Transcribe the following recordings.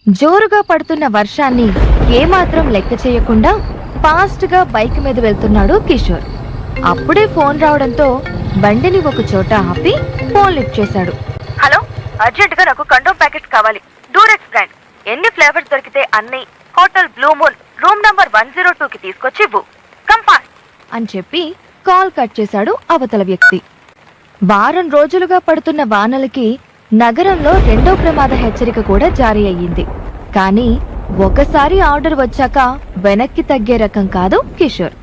జోరుగా పడుతున్న వర్షాన్ని ఏమాత్రం లెక్క చేయకుండా ఫాస్ట్ గా బైక్ మీద వెళ్తున్నాడు కిషోర్. అప్పుడే ఫోన్ రావడంతో బండిని ఒక చోట ఆపి ఫోన్ లిఫ్ట్ చేశాడు. హలో, అర్జెంట్ గా నాకు కండోమ్ ప్యాకెట్స్ కావాలి. డూరెక్స్ బ్రాండ్, ఎన్ని ఫ్లేవర్స్ దొరికితే అన్ని hotel Blue Moon room number 102కి తీసుకొచ్చి ఇవ్వు, కంపాస్ అని చెప్పి కాల్ కట్ చేశాడు అవతల వ్యక్తి. వారం రోజులుగా పడుతున్న వానలకి నగరంలో రెండో ప్రమాద హెచ్చరిక కూడా జారీ అయ్యింది. కానీ ఒకసారి ఆర్డర్ వచ్చాక వెనక్కి తగ్గే రకం కాదు కిషోర్.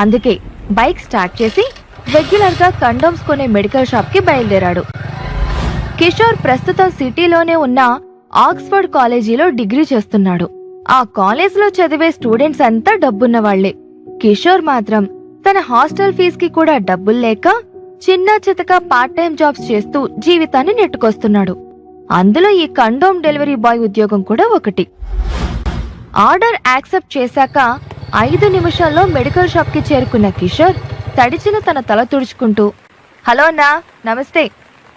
అందుకే బైక్ స్టార్ట్ చేసి రెగ్యులర్ గా కండోమ్స్ కొనే మెడికల్ షాప్ కి బయలుదేరాడు. కిషోర్ ప్రస్తుతం సిటీలోనే ఉన్న ఆక్స్ఫర్డ్ కాలేజీలో డిగ్రీ చేస్తున్నాడు. ఆ కాలేజీలో చదివే స్టూడెంట్స్ అంతా డబ్బున్న వాళ్లే. కిషోర్ మాత్రం తన హాస్టల్ ఫీజుకి కూడా డబ్బులు లేక చిన్న చితక పార్ట్ టైం జాబ్స్ చేస్తూ జీవితాన్ని నెట్టుకొస్తున్నాడు. అందులో ఈ కండోమ్ డెలివరీ బాయ్ ఉద్యోగం కూడా ఒకటి. ఆర్డర్ యాక్సెప్ట్ చేశాక 5 నిమిషాల్లో మెడికల్ షాప్ కి చేరుకున్న కిషోర్ తడిచిన తన తల తుడుచుకుంటూ, హలో అన్నా, నమస్తే,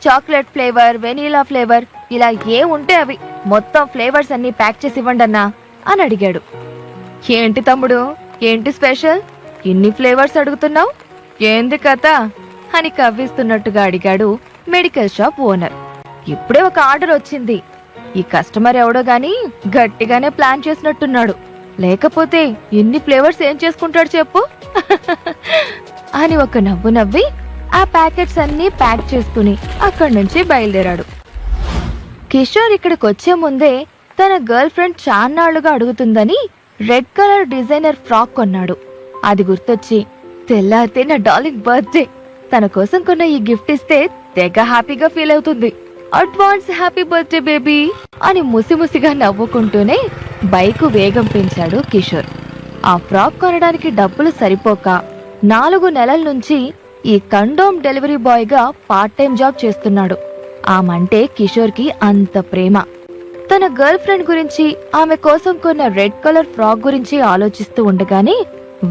చాక్లెట్ ఫ్లేవర్, వెనీలా ఫ్లేవర్, ఇలా ఏ ఉంటే అవి మొత్తం ఫ్లేవర్స్ అన్ని ప్యాక్ చేసి ఇవ్వండి అన్నా అని అడిగాడు. ఏంటి తమ్ముడు, ఏంటి స్పెషల్, ఇన్ని ఫ్లేవర్స్ అడుగుతున్నావు, ఏంది కథ అని కవ్విస్తున్నట్టుగా అడిగాడు మెడికల్ షాప్ ఓనర్. ఇప్పుడే ఒక ఆర్డర్ వచ్చింది. ఈ కస్టమర్ ఎవడో గాని గట్టిగానే ప్లాన్ చేసినట్టున్నాడు, లేకపోతే ఎన్ని ఫ్లేవర్స్ ఏం చేసుకుంటాడు చెప్పు అని ఒక నవ్వు నవ్వి ఆ ప్యాకెట్స్ అన్ని ప్యాక్ చేసుకుని అక్కడి నుంచి బయలుదేరాడు. కిషోర్ ఇక్కడికి వచ్చే ముందే తన గర్ల్ ఫ్రెండ్ చాన్నాళ్లుగా అడుగుతుందని రెడ్ కలర్ డిజైనర్ ఫ్రాక్ కొన్నాడు. అది గుర్తొచ్చి తెల్లారితే నా డార్లింగ్ బర్త్డే, తన కోసం కొన్న ఈ గిఫ్ట్ ఇస్తే తెగ హ్యాపీగా ఫీల్ అవుతుంది, అడ్వాన్స్ హ్యాపీ బర్త్డే బేబీ అని ముసిముసిగా నవ్వుకుంటూనే బైకు వేగం పెంచాడు కిషోర్. ఆ ఫ్రాక్ కొనడానికి డబ్బులు సరిపోక 4 నెలల నుంచి ఈ కండోమ్ డెలివరీ బాయ్ గా పార్ట్ టైం జాబ్ చేస్తున్నాడు. ఆమంటే కిషోర్ కి అంత ప్రేమ. తన గర్ల్ ఫ్రెండ్ గురించి, ఆమె కోసం కొన్న రెడ్ కలర్ ఫ్రాక్ గురించి ఆలోచిస్తూ ఉండగానే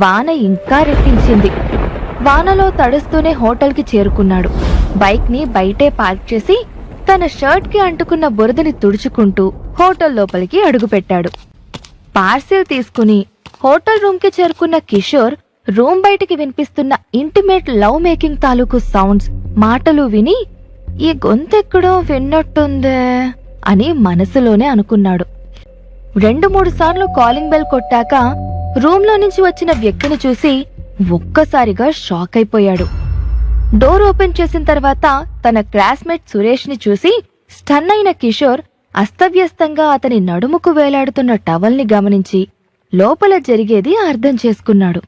వాన ఇంకా రెట్టించింది. వానలో తడుస్తూనే హోటల్ కి చేరుకున్నాడు. బైక్ ని బయటే పార్క్ చేసి తన షర్ట్ కి అంటుకున్న బురదని తుడుచుకుంటూ హోటల్ లోపలికి అడుగుపెట్టాడు. పార్సిల్ తీసుకుని హోటల్ రూమ్ కి చేరుకున్న కిషోర్ రూమ్ బయటికి వినిపిస్తున్న ఇంటిమేట్ లవ్ మేకింగ్ తాలూకు సౌండ్స్, మాటలు విని ఈ గొంతెక్కడో విన్నట్టుందే అని మనసులోనే అనుకున్నాడు. 2-3 సార్లు కాలింగ్ బెల్ కొట్టాక రూమ్ లో నుంచి వచ్చిన వ్యక్తిని చూసి ఒక్కసారిగా షాక్ అయిపోయాడు. డోర్ ఓపెన్ చేసిన తర్వాత తన క్లాస్మేట్ సురేష్ ని చూసి స్టన్ అయిన కిషోర్ అస్తవ్యస్తంగా అతని నడుముకు వేలాడుతున్న టవల్ ని గమనించి లోపల జరిగేది అర్థం చేసుకున్నాడు.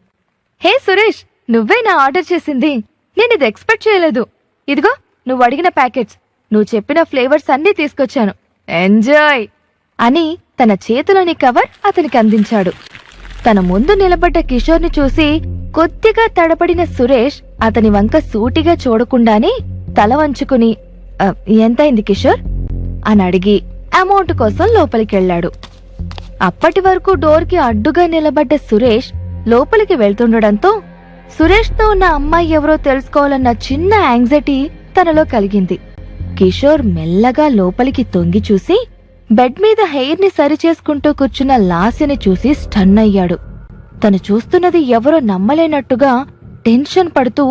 హే సురేష్, నువ్వేనా ఆర్డర్ చేసింది? నేనిది ఎక్స్పెక్ట్ చేయలేదు. ఇదిగో నువ్వు అడిగిన ప్యాకెట్స్, నువ్వు చెప్పిన ఫ్లేవర్స్ అన్నీ తీసుకొచ్చాను, ఎంజాయ్ అని తన చేతిలోని కవర్ అతనికి అందించాడు. తన ముందు నిలబడ్డ కిషోర్ ని చూసి కొద్దిగా తడబడిన సురేష్ అతని వంక సూటిగా చూడకుండానే తల వంచుకుని, ఎంతైంది కిషోర్ అని అడిగి అమౌంట్ కోసం లోపలికెళ్లాడు. అప్పటి వరకు డోర్ కి అడ్డుగా నిలబడ్డ సురేష్ లోపలికి వెళ్తుండడంతో సురేష్ తో ఉన్న అమ్మాయి ఎవరో తెలుసుకోవాలన్న చిన్న యాంగ్జైటీ తనలో కలిగింది. కిషోర్ మెల్లగా లోపలికి తొంగి చూసి బెడ్ మీద హెయిర్ ని సరిచేసుకుంటూ కూర్చున్న లాస్యని చూసి స్టన్ అయ్యాడు. తను చూస్తున్నది ఎవరో నమ్మలేనట్టుగా టెన్షన్ పడుతూ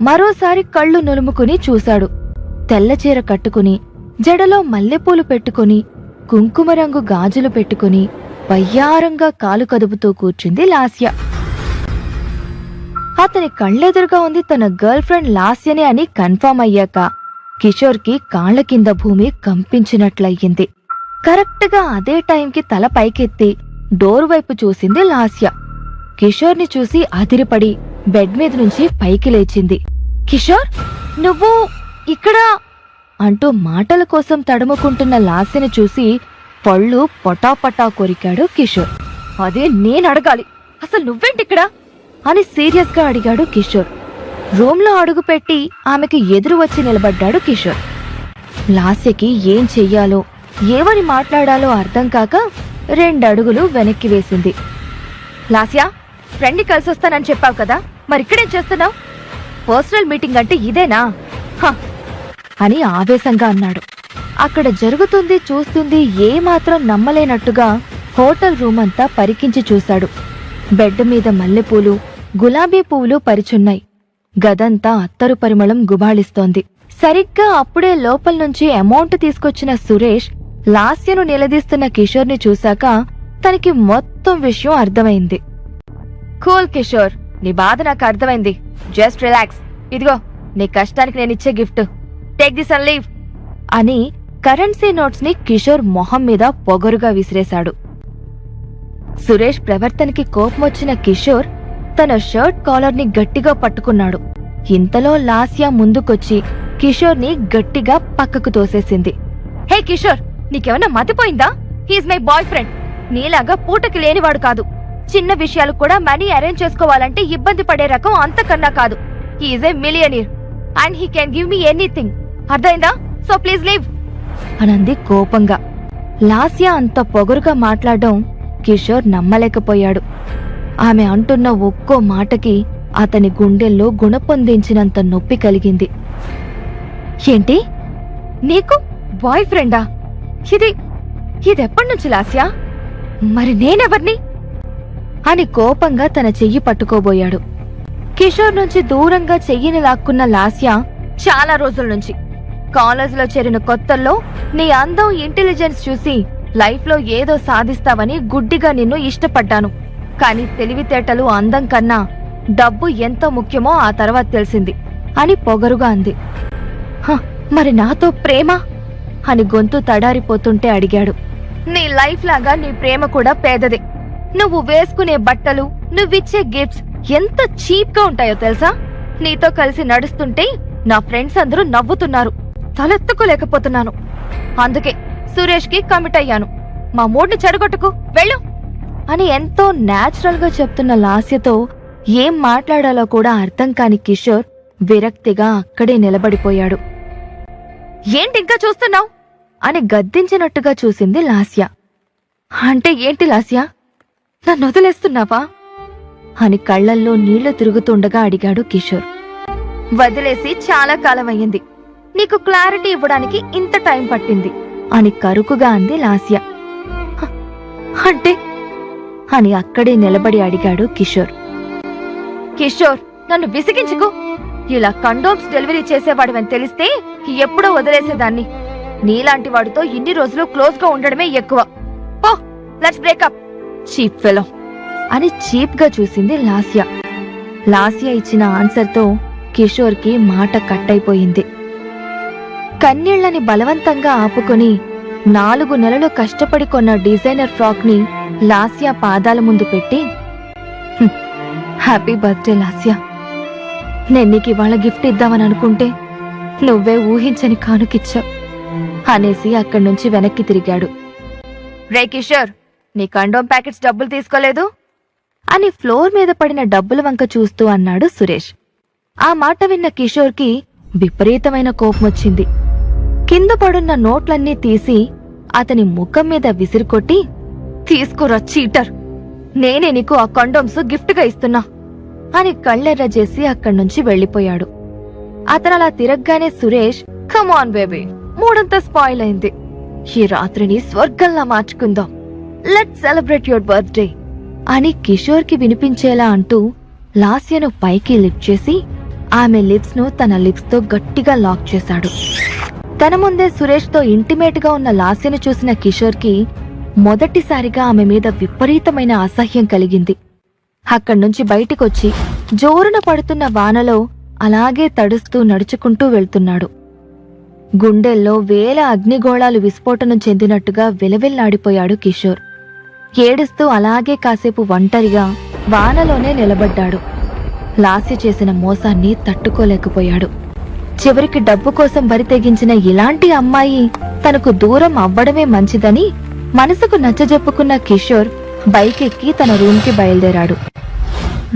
మరోసారి కళ్ళు నులుముకుని చూశాడు. తెల్లచీర కట్టుకుని, జడలో మల్లెపూలు పెట్టుకుని, కుంకుమ రంగు గాజులు పెట్టుకుని వయ్యారంగా కాలు కదుపుతూ కూర్చుంది లాస్య. అతని కళ్ళెదురుగా ఉంది తన గర్ల్ ఫ్రెండ్ లాస్యనే అని కన్ఫర్మ్ అయ్యాక కిషోర్ కి కాళ్ల కింద భూమి కంపించినట్లయింది. కరెక్ట్ గా అదే టైంకి తల పైకెత్తి డోర్ వైపు చూసింది లాస్య. కిషోర్ ని చూసి అదిరిపడి బెడ్ మీద నుంచి పైకి లేచింది. కిషోర్, నువ్వు ఇక్కడ అంటూ మాటల కోసం తడుముకుంటున్న లాస్యని చూసి పళ్ళు పటాపటా కొరికాడు కిషోర్. అదే నేను అడగాలి, అసలు నువ్వేంటిక్కడ అని సీరియస్ గా అడిగాడు కిషోర్. రూమ్ లో అడుగుపెట్టి ఆమెకి ఎదురు వచ్చి నిలబడ్డాడు కిషోర్. లాస్యకి ఏం చెయ్యాలో, ఏమని మాట్లాడాలో అర్థం కాక 2 అడుగులు వెనక్కి వేసింది. లాస్య, ఫ్రెండ్ని కలిసొస్తానని చెప్పావు కదా, మరిక్కడేం చేస్తున్నావు? పర్సనల్ మీటింగ్ అంటే ఇదేనా అని ఆవేశంగా అన్నాడు. అక్కడ జరుగుతుంది చూస్తుంది ఏమాత్రం నమ్మలేనట్టుగా హోటల్ రూమ్ అంతా పరికించి చూశాడు. బెడ్ మీద మల్లెపూలు, గులాబీ పువ్వులు పరిచున్నాయి. గదంతా అత్తరు పరిమళం గుబాళిస్తోంది. సరిగ్గా అప్పుడే లోపల నుంచి అమౌంట్ తీసుకొచ్చిన సురేష్ లాస్యను నిలదీస్తున్న కిషోర్ని చూశాక తనకి మొత్తం విషయం అర్థమైంది. కూల్ కిషోర్, నీ బాధ నాకు అర్థమైంది. Just relax. ఇదిగో నీ కష్టానికి నేనిచ్చే gift. Take this and leave అని కరెన్సీ నోట్స్ ని కిషోర్ మొహం మీద పొగరుగా విసిరేశాడు. సురేష్ ప్రవర్తనకి కోపమొచ్చిన కిషోర్ తన షర్ట్ కాలర్ ని గట్టిగా పట్టుకున్నాడు. ఇంతలో లాస్య ముందుకొచ్చి కిషోర్ ని గట్టిగా పక్కకు తోసేసింది. హే కిషోర్, నీకేమన్నా మతిపోయిందా? He's my boyfriend. నీలాగా పూటకి లేనివాడు కాదు. చిన్న విషయాలు కూడా మనీ అరేంజ్ చేసుకోవాలంటే ఇబ్బంది పడే రకం అంతకన్నా కాదు. He's a millionaire and he can give me anything. అర్థమైందా? సో ప్లీజ్ లీవ్ అనంది కోపంగా. లాస్య అంత పొగరుగా మాట్లాడడం కిషోర్ నమ్మలేకపోయాడు. ఆమె అంటున్న ఒక్కో మాటకి అతని గుండెల్లో గుణపొందించినంత నొప్పి కలిగింది. ఏంటి, నీకు బాయ్ ఫ్రెండా? ఇదెప్పటినుంచి లాస్యా? మరి నేనెవర్ని అని కోపంగా తన చెయ్యి పట్టుకోబోయాడు. కిషోర్ నుంచి దూరంగా చెయ్యిని లాక్కున్న లాస్య, చాలా రోజుల నుంచి కాలేజీలో చేరిన కొత్తల్లో నీ అందం, ఇంటెలిజెన్స్ చూసి లైఫ్ లో ఏదో సాధిస్తావని గుడ్డిగా నిన్ను ఇష్టపడ్డాను. కాని తెలివితేటలు, అందం కన్నా డబ్బు ఎంత ముఖ్యమో ఆ తర్వాత తెలిసింది అని పొగరుగా అంది. మరి నాతో ప్రేమ అని గొంతు తడారిపోతుంటే అడిగాడు. నీ లైఫ్ లాగా నీ ప్రేమ కూడా పేదదే. నువ్వు వేసుకునే బట్టలు, నువ్విచ్చే గిఫ్ట్స్ ఎంత చీప్ గా ఉంటాయో తెలుసా? నీతో కలిసి నడుస్తుంటే నా ఫ్రెండ్స్ అందరూ నవ్వుతున్నారు. తలెత్తుకోలేకపోతున్నాను. అందుకే సురేష్ కి కమిట్ అయ్యాను. మా మూడ్ని చెడగొట్టుకు వెళ్ళు అని ఎంతో న్యాచురల్ గా చెప్తున్న లాస్యతో ఏం మాట్లాడాలో కూడా అర్థం కాని కిషోర్ విరక్తిగా అక్కడే నిలబడిపోయాడు. ఏంటింకా చూస్తున్నావు అని గద్దించినట్టుగా చూసింది లాస్య. అంటే ఏంటి లాస్య, నన్ను వదిలేస్తున్నావా అని కళ్లల్లో నీళ్లు తిరుగుతుండగా అడిగాడు కిషోర్. వదిలేసి చాలా కాలమయ్యింది. నీకు క్లారిటీ ఇవ్వడానికి ఇంత టైం పట్టింది అని కరుకుగా అంది లాస్య. అంటే అని అక్కడే నిలబడి అడిగాడు కిషోర్. కిషోర్, నన్ను విసిగించుకో. ఇలా కండోమ్స్ డెలివరీ చేసేవాడివని తెలిస్తే ఎప్పుడో వదిలేసేదాన్ని. నీలాంటి వాడితో ఇన్ని రోజులు క్లోజ్ గా ఉండడమే ఎక్కువ. ఓ లెట్స్ బ్రేకప్ చీప్ ఫెలో అని చీప్ గా చూసింది లాస్య. లాస్య ఇచ్చిన ఆన్సర్ తో కిషోర్ కి మాట కట్టయిపోయింది. కన్నీళ్లని బలవంతంగా ఆపుకొని 4 నెలలు కష్టపడి కొన్న డిజైనర్ ఫ్రాక్ ని లాస్య పాదాల ముందు పెట్టి, హ్యాపీ బర్త్డే లాస్య. నేను నీకు ఇవాళ గిఫ్ట్ ఇద్దామని అనుకుంటే నువ్వే ఊహించని కానుకిచ్చావు అనేసి అక్కడి నుంచి వెనక్కి తిరిగాడు. రే కిషోర్, నీ కండోమ్ ప్యాకెట్స్ డబ్బులు తీసుకోలేదు అని ఫ్లోర్ మీద పడిన డబ్బుల వంక చూస్తూ అన్నాడు సురేష్. ఆ మాట విన్న కిషోర్ కి విపరీతమైన కోపమొచ్చింది. కింద పడున్న నోట్లన్నీ తీసి అతని ముఖం మీద విసిరికొట్టి, తీసుకురా చీటర్, నేనే నీకు ఆ కండోమ్స్ గిఫ్ట్ గా ఇస్తున్నా అని కళ్ళెర్ర చేసి అక్కడి నుంచి వెళ్లిపోయాడు. అతనలా తిరగ్గానే సురేష్, కమాన్ బేబీ, మూడంతా స్పాయిల్ అయింది. ఈ రాత్రిని స్వర్గంలా మార్చుకుందాం. లెట్స్ సెలబ్రేట్ యువర్ బర్త్డే అని కిషోర్ కి వినిపించేలా అంటూ లాస్యను పైకి లిఫ్ట్ చేసి ఆమె లిప్స్ ను తన లిప్స్ తో గట్టిగా లాక్ చేశాడు. తన ముందే సురేష్ తో ఇంటిమేట్ గా ఉన్న లాస్యను చూసిన కిషోర్ కి మొదటిసారిగా ఆమె మీద విపరీతమైన అసహ్యం కలిగింది. అక్కడ్నుంచి బయటికొచ్చి జోరున పడుతున్న వానలో అలాగే తడుస్తూ నడుచుకుంటూ వెళ్తున్నాడు. గుండెల్లో వేల అగ్నిగోళాలు విస్ఫోటనం చెందినట్టుగా విలవిల్లాడిపోయాడు కిషోర్. ఏడుస్తూ అలాగే కాసేపు ఒంటరిగా వానలోనే నిలబడ్డాడు. లాస్య చేసిన మోసాన్ని తట్టుకోలేకపోయాడు. చివరికి డబ్బు కోసం బరితెగించిన ఇలాంటి అమ్మాయి తనకు దూరం అవ్వడమే మంచిదని మనసుకు నచ్చజెప్పుకున్న కిషోర్ బైక్ ఎక్కి తన రూమ్ కి బయలుదేరాడు.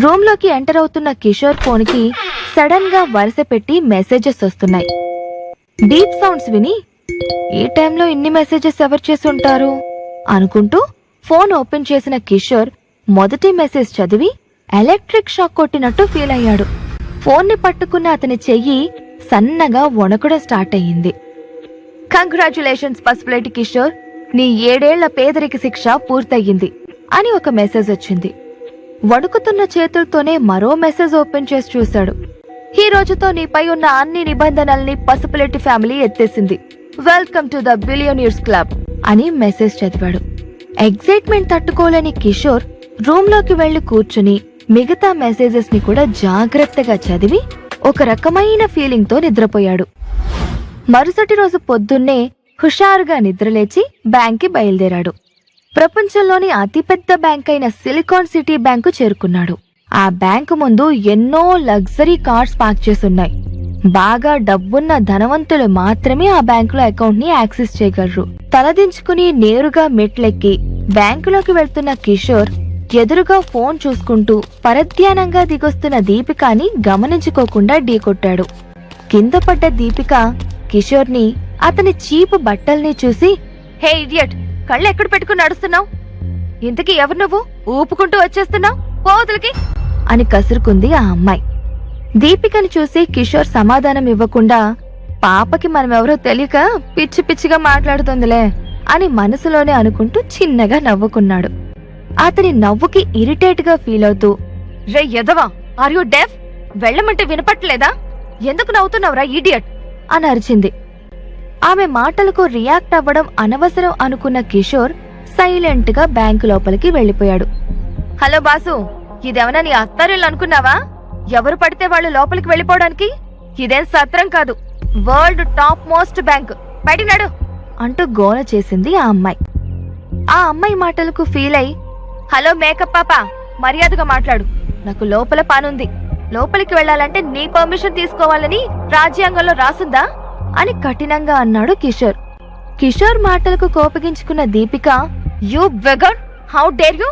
రూమ్ లోకి ఎంటర్ అవుతున్న కిషోర్ ఫోన్ కి సడన్ గా వరుస పెట్టి మెసేజెస్ వస్తున్నాయి. డీప్ సౌండ్స్ విని ఈ టైంలో ఇన్ని మెసేజెస్ ఎవరు చేసుంటారు అనుకుంటూ ఫోన్ ఓపెన్ చేసిన కిషోర్ మొదటి మెసేజ్ చదివి ఎలక్ట్రిక్ షాక్ కొట్టినట్టు ఫీల్ అయ్యాడు. ఫోన్ ని పట్టుకున్న అతని చెయ్యి సన్నగా వణకడం స్టార్ట్ అయ్యింది. కంగ్రాచులేషన్స్ పసుపులేటి కిషోర్, నీ 7 ఏళ్ల పేదరిక శిక్ష పూర్తయింది అని ఒక మెసేజ్ వచ్చింది. వణుకుతున్న చేతులతోనే మరో మెసేజ్ ఓపెన్ చేసి చూశాడు. ఈ రోజుతో నీపై ఉన్న అన్ని నిబంధనల్ని పసుపులేటి ఫ్యామిలీ ఎత్తేసింది. Welcome to the billionaires club అని మెసేజ్ చదివాడు. ఎగ్జైట్మెంట్ తట్టుకోలేని కిషోర్ రూమ్ లోకి వెళ్లి కూర్చుని మిగతా మెసేజెస్ ని కూడా జాగ్రత్తగా చదివి ఒక రకమైన ఫీలింగ్ తో నిద్రపోయాడు. మరుసటి రోజు పొద్దున్నే హుషారుగా నిద్రలేచి బ్యాంక్కి బయలుదేరాడు. ప్రపంచంలోని అతిపెద్ద బ్యాంక్ అయిన సిలికాన్ సిటీ బ్యాంకు చేరుకున్నాడు. ఆ బ్యాంకు ముందు ఎన్నో లగ్జరీ కార్స్ పార్క్ చేసున్నాయి. బాగా డబ్బున్న ధనవంతులు మాత్రమే ఆ బ్యాంకులో అకౌంట్ ని యాక్సెస్ చేయగలరు. తలదించుకుని నేరుగా మెట్లెక్కి బ్యాంకులోకి వెళ్తున్న కిషోర్ ఎదురుగా ఫోన్ చూసుకుంటూ పరధ్యానంగా దిగొస్తున్న దీపికాని గమనించుకోకుండా ఢీకొట్టాడు. కింద పడ్డ దీపిక కిషోర్ ని, అతని చీపు బట్టల్ని చూసి, హే ఇడియట్, కళ్ళు ఎక్కడ పెట్టుకుని నడుస్తున్నావు? ఇంతకీ ఎవరు నువ్వు? ఊపుకుంటూ వచ్చేస్తున్నావు, పోవతలకి అని కసురుకుంది ఆ అమ్మాయి. దీపికని చూసి కిషోర్ సమాధానం ఇవ్వకుండా, పాపకి మనమెవరో తెలియక పిచ్చి పిచ్చిగా మాట్లాడుతుందిలే అని మనసులోనే అనుకుంటూ చిన్నగా నవ్వుకున్నాడు. అతని నవ్వుకి ఇరిటేట్ గా ఫీల్ అవుతూ, రే ఎదవా, ఆర్ యు డెఫ్? వెళ్ళమంటే వినపట్లేదా? ఎందుకు నవ్వుతున్నావురా ఇడియట్ అని అరిచింది. ఆమె మాటలకు రియాక్ట్ అవ్వడం అనవసరం అనుకున్న కిషోర్ సైలెంట్ గా బ్యాంకు లోపలికి వెళ్లిపోయాడు. హలో బాసు, ఇదేమన్నా నీ అత్తారిల్లు అనుకున్నావా? ఎవరు పడితే వాళ్ళు లోపలికి వెళ్లిపోవడానికి? ఇదేం సత్రం కాదు, వరల్డ్ టాప్ మోస్ట్ బ్యాంక్, బయటినాడు అంటూ గోల చేసింది ఆ అమ్మాయి. ఆ అమ్మాయి మాటలకు ఫీల్ అయి, హలో మేకప్ పాప, మర్యాదగా మాట్లాడు, నాకు లోపల పనుంది, లోపలికి వెళ్లాలంటే నీ పర్మిషన్ తీసుకోవాలని రాజ్యాంగంలో రాసుందా అని కఠినంగా అన్నాడు కిషోర్. కిషోర్ మాటలకు కోపగించుకున్న Deepika, you beggar, how dare you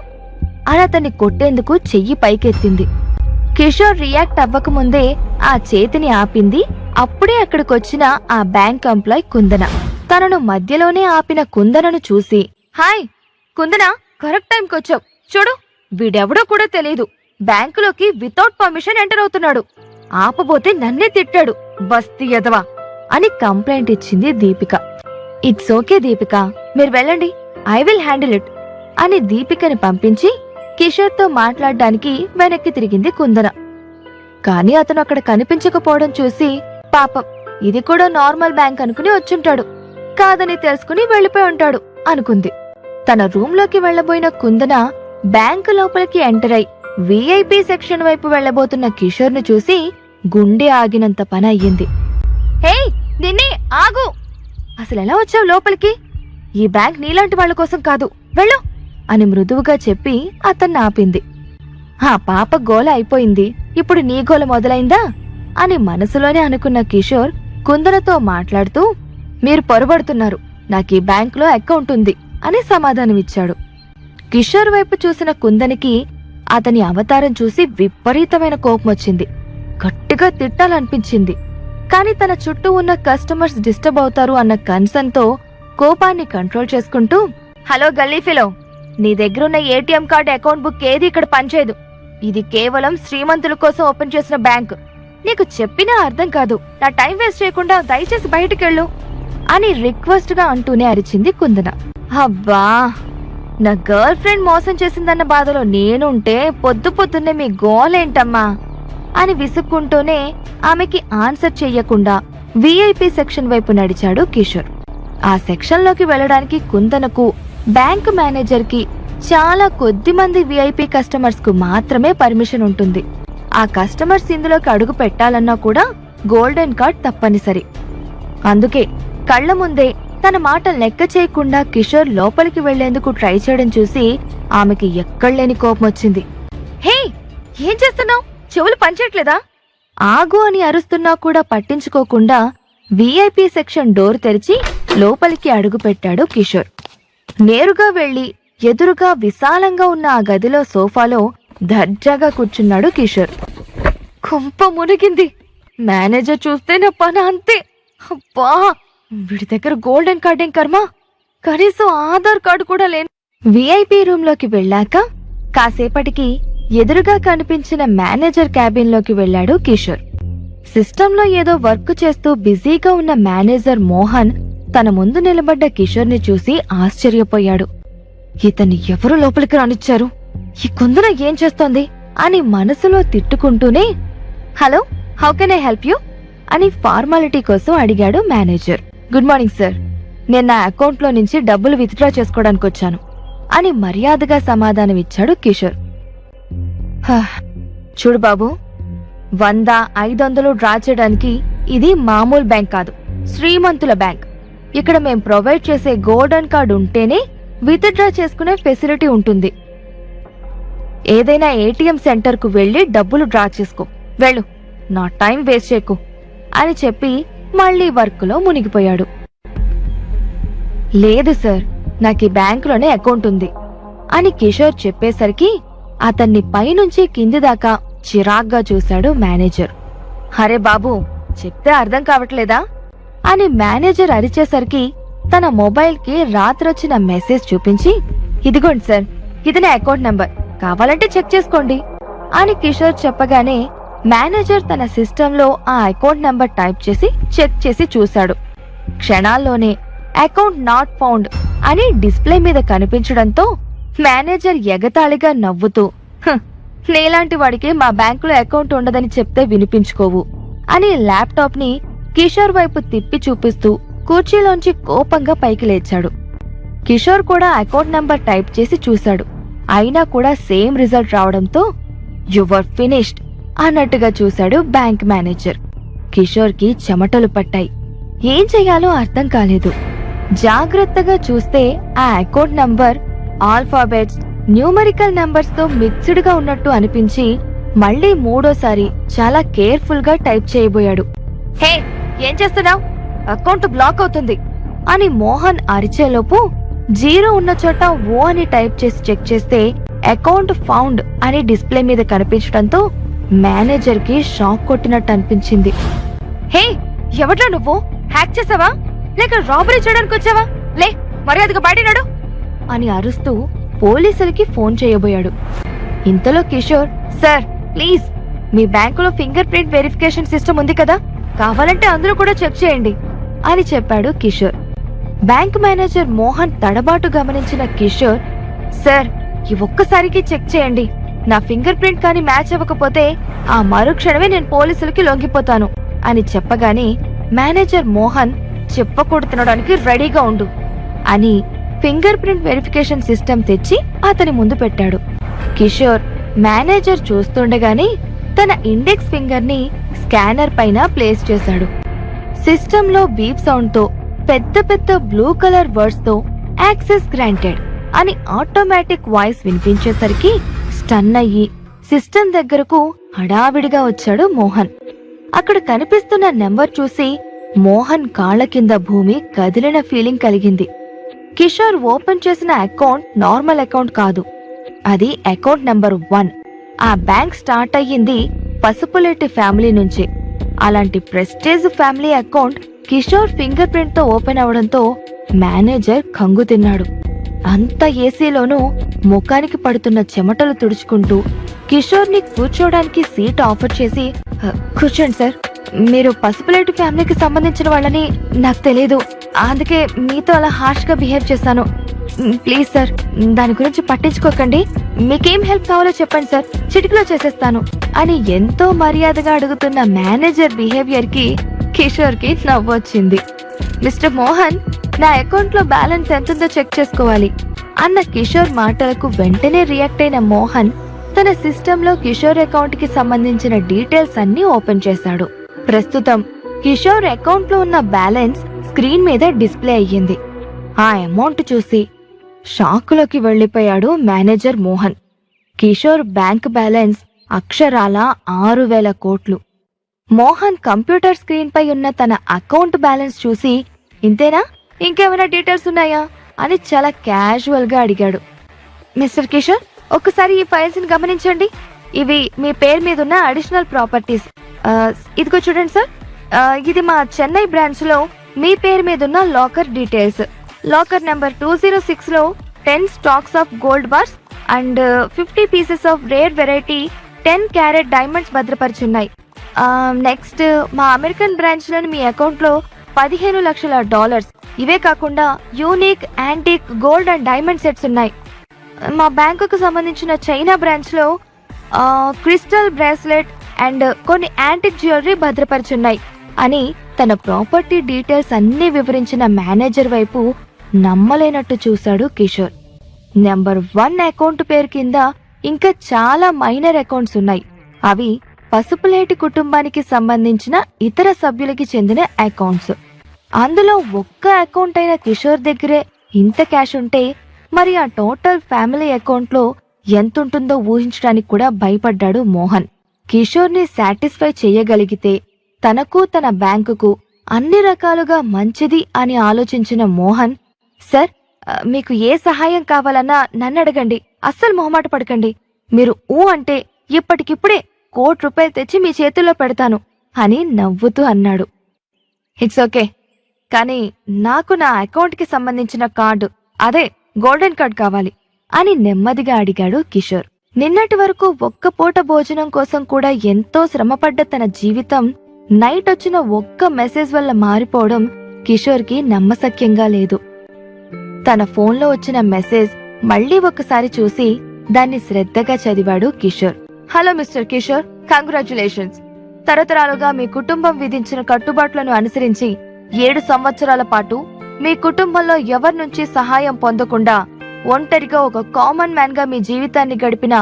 అని అతన్ని కొట్టేందుకు చెయ్యి పైకెత్తింది. కిషోర్ రియాక్ట్ అవ్వకముందే ఆ చేతిని ఆపింది. అప్పుడే అక్కడికొచ్చిన ఆ బ్యాంక్ ఎంప్లాయ్ కుందన. తనను మధ్యలోనే ఆపిన కుందనను చూసి, హాయ్ కుందన, కరెక్ట్ టైంకి వచ్చావు. చూడు, వీడెవడో కూడా తెలీదు, బ్యాంకులోకి వితౌట్ పర్మిషన్ ఎంటర్ అవుతున్నాడు. ఆపబోతే నన్నే తిట్టాడు, బస్తీ ఎదవా అని కంప్లైంట్ ఇచ్చింది దీపిక. ఇట్స్ ఓకే దీపిక, మీరు వెళ్ళండి, ఐ విల్ హ్యాండిల్ ఇట్ అని దీపికని పంపించి కిషోర్ తో మాట్లాడడానికి వెనక్కి తిరిగింది కుందన. కాని అతను అక్కడ కనిపించకపోవడం చూసి, పాపం ఇది కూడా నార్మల్ బ్యాంక్ అనుకుని వచ్చుంటాడు, కాదని తెలుసుకుని వెళ్లిపోయి ఉంటాడు అనుకుంది. తన రూమ్ లోకి వెళ్లబోయిన కుందన బ్యాంకు లోపలికి ఎంటర్ అయి విఐపి సెక్షన్ వైపు వెళ్లబోతున్న కిషోర్ ను చూసి గుండె ఆగినంత పని అయ్యింది. హే నిన్నే, ఆగు, అసలెలా వచ్చావు లోపలికి? ఈ బ్యాంక్ నీలాంటి వాళ్ల కోసం కాదు, వెళ్ళు అని మృదువుగా చెప్పి అతన్ని ఆపింది. ఆ పాప గోల అయిపోయింది, ఇప్పుడు నీ గోల మొదలైందా అని మనసులోనే అనుకున్న కిషోర్ కుందనతో మాట్లాడుతూ, మీరు పొరబడుతున్నారు, నాకీ బ్యాంకులో అకౌంట్ ఉంది అని సమాధానమిచ్చాడు. కిషోర్ వైపు చూసిన కుందనికి అతని అవతారం చూసి విపరీతమైన కోపం వచ్చింది. గట్టిగా తిట్టాలనిపించింది. కాని తన చుట్టూ ఉన్న కస్టమర్స్ డిస్టర్బ్ అవుతారు అన్న కన్సర్న్ తో కోపాన్ని కంట్రోల్ చేసుకుంటూ, హలో గల్లీఫిలో, నీ దగ్గరున్న ఏటీఎం కార్డు అకౌంట్ బుక్ ఏది ఇక్కడ పనిచేయదు. ఇది కేవలం శ్రీమంతుల కోసం ఓపెన్ చేసిన బ్యాంక్. నీకు చెప్పినా అర్థం కాదు. నా టైం వేస్ట్ చేయకుండా దయచేసి బయటికెళ్ళు అని రిక్వెస్ట్ గా అంటూనే అరిచింది కుందన. అబ్బా, నా గర్ల్ ఫ్రెండ్ మోసం చేసిందన్న బాధలో నేనుంటే పొద్దు పొద్దున్నే మీ గోలేంటమ్మా అని విసుక్కుంటూనే ఆమెకి ఆన్సర్ చెయ్యకుండా విఐపి సెక్షన్ వైపు నడిచాడు కిషోర్. ఆ సెక్షన్ లోకి వెళ్లడానికి కుందనకు, బ్యాంక్ మేనేజర్ కి చాలా కొద్ది మంది విఐపి కస్టమర్స్ కు మాత్రమే పర్మిషన్ ఉంటుంది. ఆ కస్టమర్స్ ఇందులోకి అడుగు పెట్టాలన్నా కూడా గోల్డెన్ కార్డ్ తప్పనిసరి. అందుకే కళ్ల ముందే తన మాట లెక్క చేయకుండా కిషోర్ లోపలికి వెళ్లేందుకు ట్రై చేయడం చూసి ఆమెకి ఎక్కడలేని కోపం వచ్చింది. హే, ఏం చేస్తున్నావు? చెవులు పనిచేయట్లేదా? ఆగు అని అరుస్తున్నా కూడా పట్టించుకోకుండా విఐపి సెక్షన్ డోర్ తెరిచి లోపలికి అడుగు పెట్టాడు కిషోర్. నేరుగా వెళ్లి ఎదురుగా విశాలంగా ఉన్న ఆ గదిలో సోఫాలో దర్జాగా కూర్చున్నాడు కిషోర్. కొంప మునిగింది. మేనేజర్ చూస్తే నా పని అంతే. అబ్బా, వీడి దగ్గర గోల్డెన్ కార్డ్ ఏం కర్మ, కనీసం ఆధార్ కార్డు కూడా లేని. విఐపి రూమ్ లోకి వెళ్ళాక కాసేపటికి ఎదురుగా కనిపించిన మేనేజర్ క్యాబిన్ లోకి వెళ్లాడు కిషోర్. సిస్టంలో ఏదో వర్క్ చేస్తూ బిజీగా ఉన్న మేనేజర్ మోహన్ తన ముందు నిలబడ్డ కిషోర్ని చూసి ఆశ్చర్యపోయాడు. ఇతన్ని ఎవరు లోపలికి రానిచ్చారు? ఈ కుందన ఏం చేస్తోంది అని మనసులో తిట్టుకుంటూనే, hello, how can I help you అని ఫార్మాలిటీ కోసం అడిగాడు మేనేజర్. గుడ్ మార్నింగ్ సార్, నేను నా అకౌంట్లో నుంచి డబ్బులు విత్డ్రా చేసుకోవడానికి వచ్చాను అని మర్యాదగా సమాధానమిచ్చాడు కిషోర్. చూడు బాబు, 100, 500 డ్రా చేయడానికి ఇది మామూలు బ్యాంక్ కాదు, శ్రీమంతుల బ్యాంక్. ఇక్కడ మేం ప్రొవైడ్ చేసే గోల్డెన్ కార్డు ఉంటేనే విత్డ్రా చేసుకునే ఫెసిలిటీ ఉంటుంది. ఏదైనా ఏటీఎం సెంటర్కు వెళ్లి డబ్బులు డ్రా చేసుకో, వెళ్ళు, నా టైం వేస్ట్ చేయకు అని చెప్పి మళ్లీ వర్క్లో మునిగిపోయాడు. లేదు సార్, నాకు ఈ బ్యాంకులోనే అకౌంట్ ఉంది అని కిషోర్ చెప్పేసరికి అతన్ని పైనుంచి కింది దాకా చిరాగ్గా చూశాడు మేనేజర్. హరే బాబు, చెప్తే అర్థం కావట్లేదా అని మేనేజర్ అరిచేసరికి తన మొబైల్కి రాత్రొచ్చిన మెసేజ్ చూపించి, ఇదిగోండి సార్, ఇది నా అకౌంట్ నంబర్, కావాలంటే చెక్ చేసుకోండి అని కిషోర్ చెప్పగానే మేనేజర్ తన సిస్టంలో ఆ అకౌంట్ నంబర్ టైప్ చేసి చెక్ చేసి చూశాడు. క్షణాల్లోనే అకౌంట్ నాట్ ఫౌండ్ అని డిస్ప్లే మీద కనిపించడంతో మేనేజర్ ఎగతాళిగా నవ్వుతూ, నేలాంటి వాడికి మా బ్యాంకులో అకౌంట్ ఉండదని చెప్తే వినిపించుకోవు అని ల్యాప్టాప్ ని కిషోర్ వైపు తిప్పి చూపిస్తూ కుర్చీలోంచి కోపంగా పైకి లేచాడు. కిషోర్ కూడా అకౌంట్ నంబర్ టైప్ చేసి చూశాడు. అయినా కూడా సేమ్ రిజల్ట్ రావడంతో యువర్ ఫినిష్డ్ అన్నట్టుగా చూశాడు బ్యాంక్ మేనేజర్. కిషోర్ కి చెమటలు పట్టాయి. ఏం చెయ్యాలో అర్థం కాలేదు. జాగ్రత్తగా చూస్తే ఆ account number alphabets, numerical numbers తో మిక్స్డ్ గా ఉన్నట్టు అనిపించి మళ్లీ మూడోసారి చాలా కేర్ఫుల్ గా టైప్ చేయబోయాడు. హే, ఏం చేస్తున్నావ్? అకౌంట్ బ్లాక్ అవుతుంది అని మోహన్ అరిచేలోపు 0 ఉన్న చోట ఓ అని టైప్ చేసి చెక్ చేస్తే అకౌంట్ ఫౌండ్ అని డిస్ప్లే మీద కనిపించడంతో మేనేజర్ కి షాక్ కొట్టినట్టు అనిపించింది. హే, ఎవట్రా నువ్వు? హ్యాక్ చేసావా లేక రాబరీ చేయడానికి వచ్చావా? లే, మర్యాదగా బయటనాడు అని అరుస్తూ పోలీసులకి ఫోన్ చేయబోయాడు. ఇంతలో కిషోర్, సార్ ప్లీజ్, మీ బ్యాంకులో ఫింగర్ ప్రింట్ వెరిఫికేషన్ సిస్టమ్ ఉంది కదా, కావాలంటే అందులో కూడా చెక్ చేయండి అని చెప్పాడు కిషోర్. బ్యాంక్ మేనేజర్ మోహన్ తడబాటు గమనించిన కిషోర్, సార్ ఈ ఒక్కసారికి చెక్ చేయండి, నా ఫింగర్ ప్రింట్ కానీ మ్యాచ్ అవ్వకపోతే ఆ మరుక్షణమే నేను పోలీసులకి లొంగిపోతాను అని చెప్పగానే మేనేజర్ మోహన్ చెప్పకూడదు రెడీగా ఉండు అని ఫింగర్ ప్రింట్ వెరిఫికేషన్ సిస్టమ్ తెచ్చి అతని ముందు పెట్టాడు. కిషోర్ మేనేజర్ చూస్తుండగానే తన ఇండెక్స్ ఫింగర్ ని స్కానర్ పైన ప్లేస్ చేశాడు. సిస్టంలో బీప్ సౌండ్ తో పెద్ద పెద్ద బ్లూ కలర్ వర్డ్స్ తో యాక్సెస్ గ్రాంటెడ్ అని ఆటోమేటిక్ వాయిస్ వినిపించేసరికి స్టన్ అయ్యి సిస్టమ్ దగ్గరకు హడావిడిగా వచ్చాడు మోహన్. అక్కడ కనిపిస్తున్న నెంబర్ చూసి మోహన్ కాళ్ల కింద భూమి కదిలిన ఫీలింగ్ కలిగింది. కిషోర్ ఓపెన్ చేసిన అకౌంట్ నార్మల్ అకౌంట్ కాదు, అది అకౌంట్ నంబర్ 1. ఆ బ్యాంక్ స్టార్ట్ అయ్యింది పసుపులెట్టి ఫ్యామిలీ నుంచి. అలాంటి prestige family account Kishore finger print తో ఓపెన్ అవడంతో మేనేజర్ కంగు తిన్నాడు. అంత ఏసీలోనూ ముఖానికి పడుతున్న చెమటలు తుడుచుకుంటూ కిషోర్ ని కూర్చోడానికి సీట్ ఆఫర్ చేసి, కూర్చోండి సార్, మీరు పసుపులేటి ఫ్యామిలీకి సంబంధించిన వాళ్ళని నాకు తెలియదు, అందుకే మీతో అలా హార్ష్ గా బిహేవ్ చేశాను, ప్లీజ్ సార్ దాని గురించి పట్టించుకోకండి, మీకేం హెల్ప్ కావాలో చెప్పండి సార్, చిటికలో చేసేస్తాను అని ఎంతో మర్యాదగా అడుగుతున్న మేనేజర్ బిహేవియర్ కి కిషోర్ కి నవ్వొచ్చింది. మిస్టర్ మోహన్, నా అకౌంట్ లో బ్యాలెన్స్ ఎంతుందో చెక్ చేసుకోవాలి అన్న కిషోర్ మాటలకు వెంటనే రియాక్ట్ అయిన మోహన్ తన సిస్టంలో కిషోర్ అకౌంట్ కి సంబంధించిన డీటెయిల్స్ అన్ని ఓపెన్ చేశాడు. ప్రస్తుతం కిషోర్ అకౌంట్ లో ఉన్న బ్యాలెన్స్ స్క్రీన్ మీద డిస్ప్లే అయ్యింది. ఆ అమౌంట్ చూసి షాకులోకి వెళ్లిపోయాడు manager Mohan. Kishore bank balance అక్షరాల 6,000 కోట్లు. మోహన్ కంప్యూటర్ స్క్రీన్ పై ఉన్న తన అకౌంట్ బ్యాలెన్స్ చూసి, ఇంతేనా, ఇంకేమైనా డీటెయిల్స్ ఉన్నాయా అని చాలా క్యాజువల్ గా అడిగాడు. మిస్టర్ కిషోర్, ఒక్కసారి ఈ ఫైల్స్ ని గమనించండి, ఇవి మీ పేరు మీద ఉన్న అడిషనల్ ప్రాపర్టీస్. ఇదిగో చూడండి సార్, ఇది మా చెన్నై బ్రాంచ్ లో మీ పేరు మీద ఉన్న లాకర్ డీటెయిల్స్. లాకర్ నెంబర్ 206 లో 10 stacks of gold bars and 50 pieces of rare variety 10 carat diamonds భద్రపరిచున్నాయి. నెక్స్ట్ మా అమెరికన్ బ్రాంచ్ లోని మీ అకౌంట్ లో $15 లక్షల ఇవే కాకుండా unique antique gold and diamond sets ఉన్నాయి. మా బ్యాంకుకు సంబంధించిన చైనా బ్రాంచ్ లో క్రిస్టల్ బ్రేస్లెట్ అండ్ కొన్ని యాంటిక్ జ్యువెలరీ భద్రపరిచున్నాయి అని తన ప్రాపర్టీ డీటెయిల్స్ అన్ని వివరించిన మేనేజర్ వైపు నమ్మలేనట్టు చూశాడు కిషోర్. నెంబర్ 1 అకౌంట్ పేరు కింద ఇంకా చాలా మైనర్ అకౌంట్స్ ఉన్నాయి. అవి పసుపులేటి కుటుంబానికి సంబంధించిన ఇతర సభ్యులకి చెందిన అకౌంట్స్. అందులో ఒక్క అకౌంట్ అయిన కిషోర్ దగ్గరే ఇంత క్యాష్ ఉంటే మరి ఆ టోటల్ ఫ్యామిలీ అకౌంట్ లో ఎంతుంటుందో ఊహించడానికి కూడా భయపడ్డాడు మోహన్. కిషోర్ ని సాటిస్ఫై చేయగలిగితే తనకు తన బ్యాంకుకు అన్ని రకాలుగా మంచిది అని ఆలోచించిన మోహన్, సార్ మీకు ఏ సహాయం కావాలన్నా నన్ను అడగండి, అస్సలు మొహమాట పడకండి. మీరు అంటే ఇప్పటికిప్పుడే ₹1,00,00,000 తెచ్చి మీ చేతుల్లో పెడతాను అని నవ్వుతూ అన్నాడు. ఇట్స్ ఓకే, కానీ నాకు నా అకౌంట్ కి సంబంధించిన కార్డు, అదే గోల్డెన్ కార్డ్ కావాలి అని నెమ్మదిగా అడిగాడు కిషోర్. నిన్నటి వరకు ఒక్క పూట భోజనం కోసం కూడా ఎంతో శ్రమపడ్డ తన జీవితం నైట్ వచ్చిన ఒక్క మెసేజ్ వల్ల మారిపోవడం కిషోర్ కి నమ్మశక్యంగా లేదు. తన ఫోన్లో వచ్చిన మెసేజ్ మళ్లీ ఒకసారి చూసి దాన్ని శ్రద్ధగా చదివాడు Kishore. Hello mister Kishore, congratulations. తరతరాలుగా మీ కుటుంబం విధించిన కట్టుబాట్లను అనుసరించి 7 సంవత్సరాల పాటు మీ కుటుంబంలో ఎవరి నుంచి సహాయం పొందకుండా ఒంటరిగా ఒక కామన్ మ్యాన్ గా మీ జీవితాన్ని గడిపిన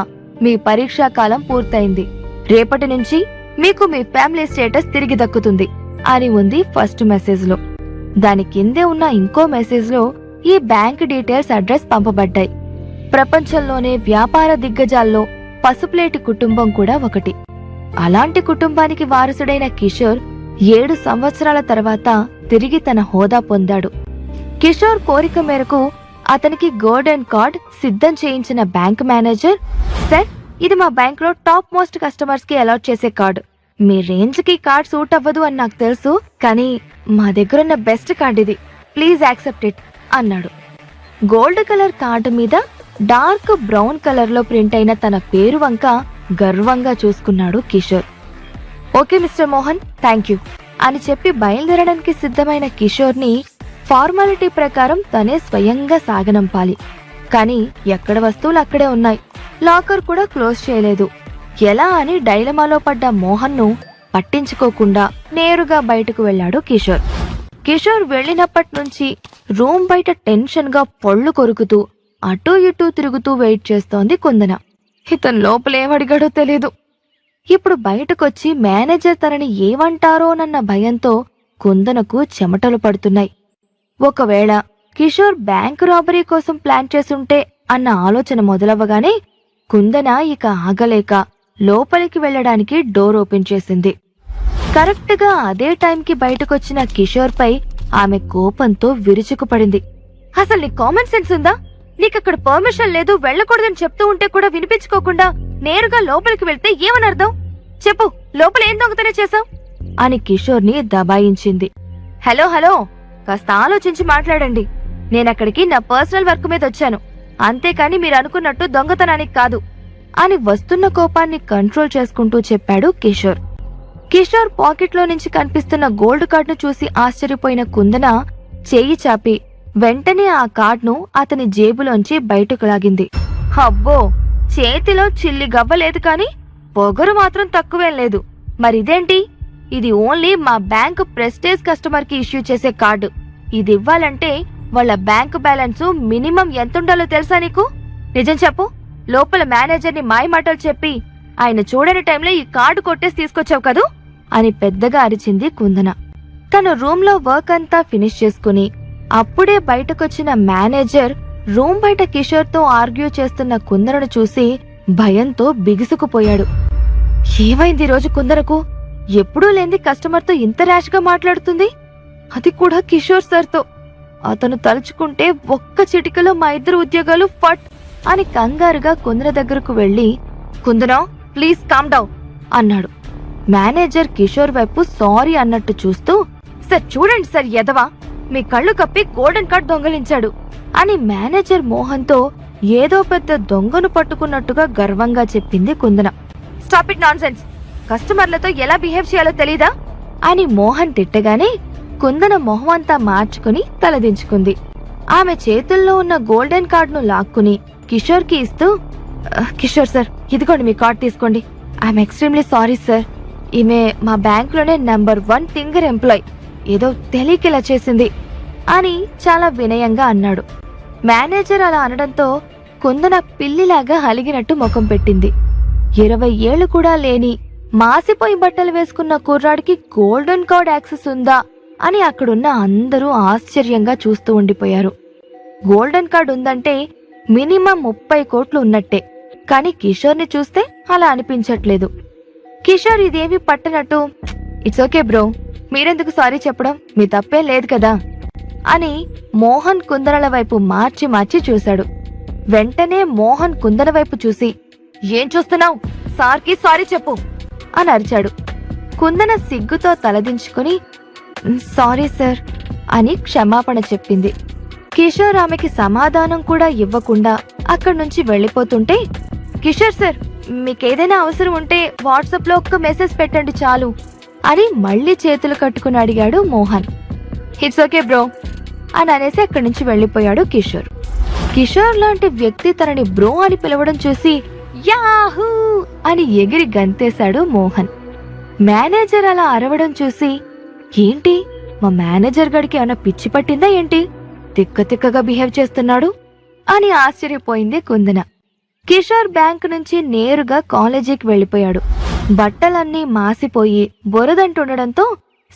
మీ పరీక్షా కాలం పూర్తయింది. రేపటి నుంచి మీకు మీ ఫ్యామిలీ స్టేటస్ తిరిగి దక్కుతుంది అని ఉంది ఫస్ట్ మెసేజ్ లో. దాని కిందే ఉన్న ఇంకో మెసేజ్ లో ఈ బ్యాంక్ డీటెయిల్స్ అడ్రస్ పంపబడ్డాయి. ప్రపంచంలోనే వ్యాపార దిగ్గజాల్లో పసుపులేటి కుటుంబం కూడా ఒకటి. అలాంటి కుటుంబానికి వారసుడైన కిషోర్ 7 సంవత్సరాల తర్వాత తిరిగి తన హోదా పొందాడు. కిషోర్ కోరిక మేరకు అతనికి గోల్డెన్ కార్డ్ సిద్ధం చేయించిన బ్యాంక్ మేనేజర్, సార్ ఇది మా బ్యాంక్ లో టాప్ మోస్ట్ కస్టమర్స్ కి అలాట్ చేసే కార్డు. మీ రేంజ్ కి కార్డ్ సూట్ అవ్వదు అని నాకు తెలుసు, కానీ మా దగ్గరున్న బెస్ట్ కార్డ్ ఇది, ప్లీజ్ యాక్సెప్ట్ ఇట్ అన్నాడు. గోల్డ్ కలర్ కార్డు మీద డార్క్ బ్రౌన్ కలర్ లో ప్రింట్ అయిన తన పేరు వంక గర్వంగా చూసుకున్నాడు Kishore. Okay mister Mohan, thank you అని చెప్పి బయలుదేరడానికి సిద్ధమైన కిషోర్ ని ఫార్మాలిటీ ప్రకారం తనే స్వయంగా సాగనంపాలి. కానీ ఎక్కడ వస్తువులు అక్కడే ఉన్నాయి, లాకర్ కూడా క్లోజ్ చేయలేదు. ఎలా అని డైలమాలో పడ్డ మోహన్ ను పట్టించుకోకుండా నేరుగా బయటకు వెళ్లాడు కిషోర్. కిషోర్ వెళ్లినప్పటి నుంచి రూమ్ బయట టెన్షన్ గా పళ్ళు కొరుకుతూ అటూ ఇటూ తిరుగుతూ వెయిట్ చేస్తోంది కుందన. ఇతను లోపలేమడిగాడో తెలీదు. ఇప్పుడు బయటకొచ్చి మేనేజర్ తనని ఏమంటారోనన్న భయంతో కుందనకు చెమటలు పడుతున్నాయి. ఒకవేళ కిషోర్ బ్యాంకు రాబరీ కోసం ప్లాన్ చేసుంటే అన్న ఆలోచన మొదలవ్వగానే కుందన ఇక ఆగలేక లోపలికి వెళ్లడానికి డోర్ ఓపెన్ చేసింది. కరెక్ట్ గా అదే టైంకి బయటకొచ్చిన కిషోర్ పై ఆమె కోపంతో విరుచుకుపడింది. అసలు నీ కామన్ సెన్స్ ఉందా? నీకక్కడ పర్మిషన్ లేదు, వెళ్లకూడదని చెప్తూ ఉంటే కూడా వినిపించుకోకుండా నేరుగా లోపలికి వెళ్తే ఏమనర్థం? చెప్పు, లోపల ఏం దొంగతనం చేశావు అని కిషోర్ ని దబాయించింది. హలో హలో, కాస్త ఆలోచించి మాట్లాడండి. నేనక్కడికి నా పర్సనల్ వర్క్ మీద వచ్చాను, అంతేకాని మీరు అనుకున్నట్టు దొంగతనానికి కాదు అని వస్తున్న కోపాన్ని కంట్రోల్ చేసుకుంటూ చెప్పాడు కిషోర్. కిషోర్ పాకెట్లో నుంచి కనిపిస్తున్న గోల్డ్ కార్డును చూసి ఆశ్చర్యపోయిన కుందన చేయి చాపి వెంటనే ఆ కార్డును అతని జేబులోంచి బయటకు లాగింది. అబ్బో, చేతిలో చిల్లి గవ్వలేదు కాని పొగరు మాత్రం తక్కువేం లేదు. మరిదేంటి? ఇది ఓన్లీ మా బ్యాంకు ప్రెస్టేజ్ కస్టమర్ కి ఇష్యూ చేసే కార్డు. ఇది ఇవ్వాలంటే వాళ్ళ బ్యాంకు బ్యాలెన్స్ మినిమం ఎంతుండాలో తెలుసా నీకు? నిజం చెప్పు, లోపల మేనేజర్ ని మాయమాటలు చెప్పి ఆయన చూడని టైంలో ఈ కార్డు కొట్టేసి తీసుకొచ్చావు కదూ అని పెద్దగా అరిచింది కుందన. తను రూమ్ లో వర్క్ అంతా ఫినిష్ చేసుకుని అప్పుడే బయటకొచ్చిన మేనేజర్ రూమ్ బయట కిషోర్ తో ఆర్గ్యూ చేస్తున్న కుందనను చూసి భయంతో బిగుసుకుపోయాడు. ఏమైంది రోజు కుందనకు? ఎప్పుడూ లేంది కస్టమర్ తో ఇంత ర్యాష్ గా మాట్లాడుతుంది, అది కూడా కిషోర్ సార్ తో. అతను తలుచుకుంటే ఒక్క చిటికలో మా ఇద్దరు ఉద్యోగాలు ఫట్ అని కంగారుగా కుందన దగ్గరకు వెళ్లి, కుందన ప్లీజ్ కామ్ డౌన్ అన్నాడు. మేనేజర్ కిషోర్ వైపు సారీ అన్నట్టు చూస్తూ, సార్ చూడండి సార్ ఎదవా, మీ కళ్ళు కప్పి గోల్డెన్ కార్డ్ దొంగలించాడు అని మేనేజర్ మోహన్ తో ఏదో పెద్ద దొంగను పట్టుకున్నట్టుగా గర్వంగా చెప్పింది కుందన. స్టాప్ ఇట్ నాన్సెన్స్, కస్టమర్లతో ఎలా బిహేవ్ చేయాలో తెలీదా అని మోహన్ తిట్టగానే కుందన మొహమంతా మార్చుకుని తలదించుకుంది. ఆమె చేతుల్లో ఉన్న గోల్డెన్ కార్డును లాక్కుని కిషోర్కి ఇస్తూ, కిషోర్ సార్, ఇదిగోండి మీ కార్డ్ తీసుకోండి. I'm extremely sorry sir. ఈమె మా బ్యాంకులోనే నంబర్ 1 థింగర్ ఎంప్లాయ్. ఏదో తెలియకిలా చేసింది అని చాలా వినయంగా అన్నాడు. మేనేజర్ అలా అనడంతో కుందన పిల్లిలాగా అలిగినట్టు ముఖం పెట్టింది. 20 ఏళ్లు కూడా లేని మాసిపోయి బట్టలు వేసుకున్న కుర్రాడికి గోల్డెన్ కార్డ్ యాక్సెస్ ఉందా అని అక్కడున్న అందరూ ఆశ్చర్యంగా చూస్తూ ఉండిపోయారు. గోల్డెన్ కార్డ్ ఉందంటే మినిమం 30 కోట్లు ఉన్నట్టే. కాని కిషోర్ని చూస్తే అలా అనిపించట్లేదు. కిషోర్ ఇదేవి పట్టనట్టు, ఇట్స్ ఓకే బ్రో, మీరెందుకు సారీ చెప్పడం, మీ తప్పేం లేదు కదా అని మోహన్ కుందనల వైపు మార్చి మార్చి చూశాడు. వెంటనే మోహన్ కుందన వైపు చూసి, ఏం చూస్తున్నావు, సార్కి సారీ చెప్పు అని అరిచాడు. కుందన సిగ్గుతో తలదించుకుని సారీ సార్ అని క్షమాపణ చెప్పింది. కిషోర్ ఆమెకి సమాధానం కూడా ఇవ్వకుండా అక్కడి నుంచి వెళ్లిపోతుంటే, కిషోర్ సార్, మీకేదైనా అవసరం ఉంటే వాట్సాప్ లో ఒక్క మెసేజ్ పెట్టండి చాలు అని మళ్లీ చేతులు కట్టుకుని అడిగాడు మోహన్. ఇట్స్ ఓకే బ్రో అని అనేసి అక్కడి నుంచి వెళ్లిపోయాడు కిషోర్. కిషోర్ లాంటి వ్యక్తి తనని బ్రో అని పిలవడం చూసి యాహూ అని ఎగిరి గంతేశాడు మోహన్. మేనేజర్ అలా అరవడం చూసి, ఏంటి మా మేనేజర్ గడికి ఏమైనా పిచ్చి పట్టిందా ఏంటి, తిక్క తిక్కగా బిహేవ్ చేస్తున్నాడు అని ఆశ్చర్యపోయింది కుందన. కిషోర్ బ్యాంకు నుంచి నేరుగా కాలేజీకి వెళ్లిపోయాడు. బట్టలన్నీ మాసిపోయి బొరదంటుండడంతో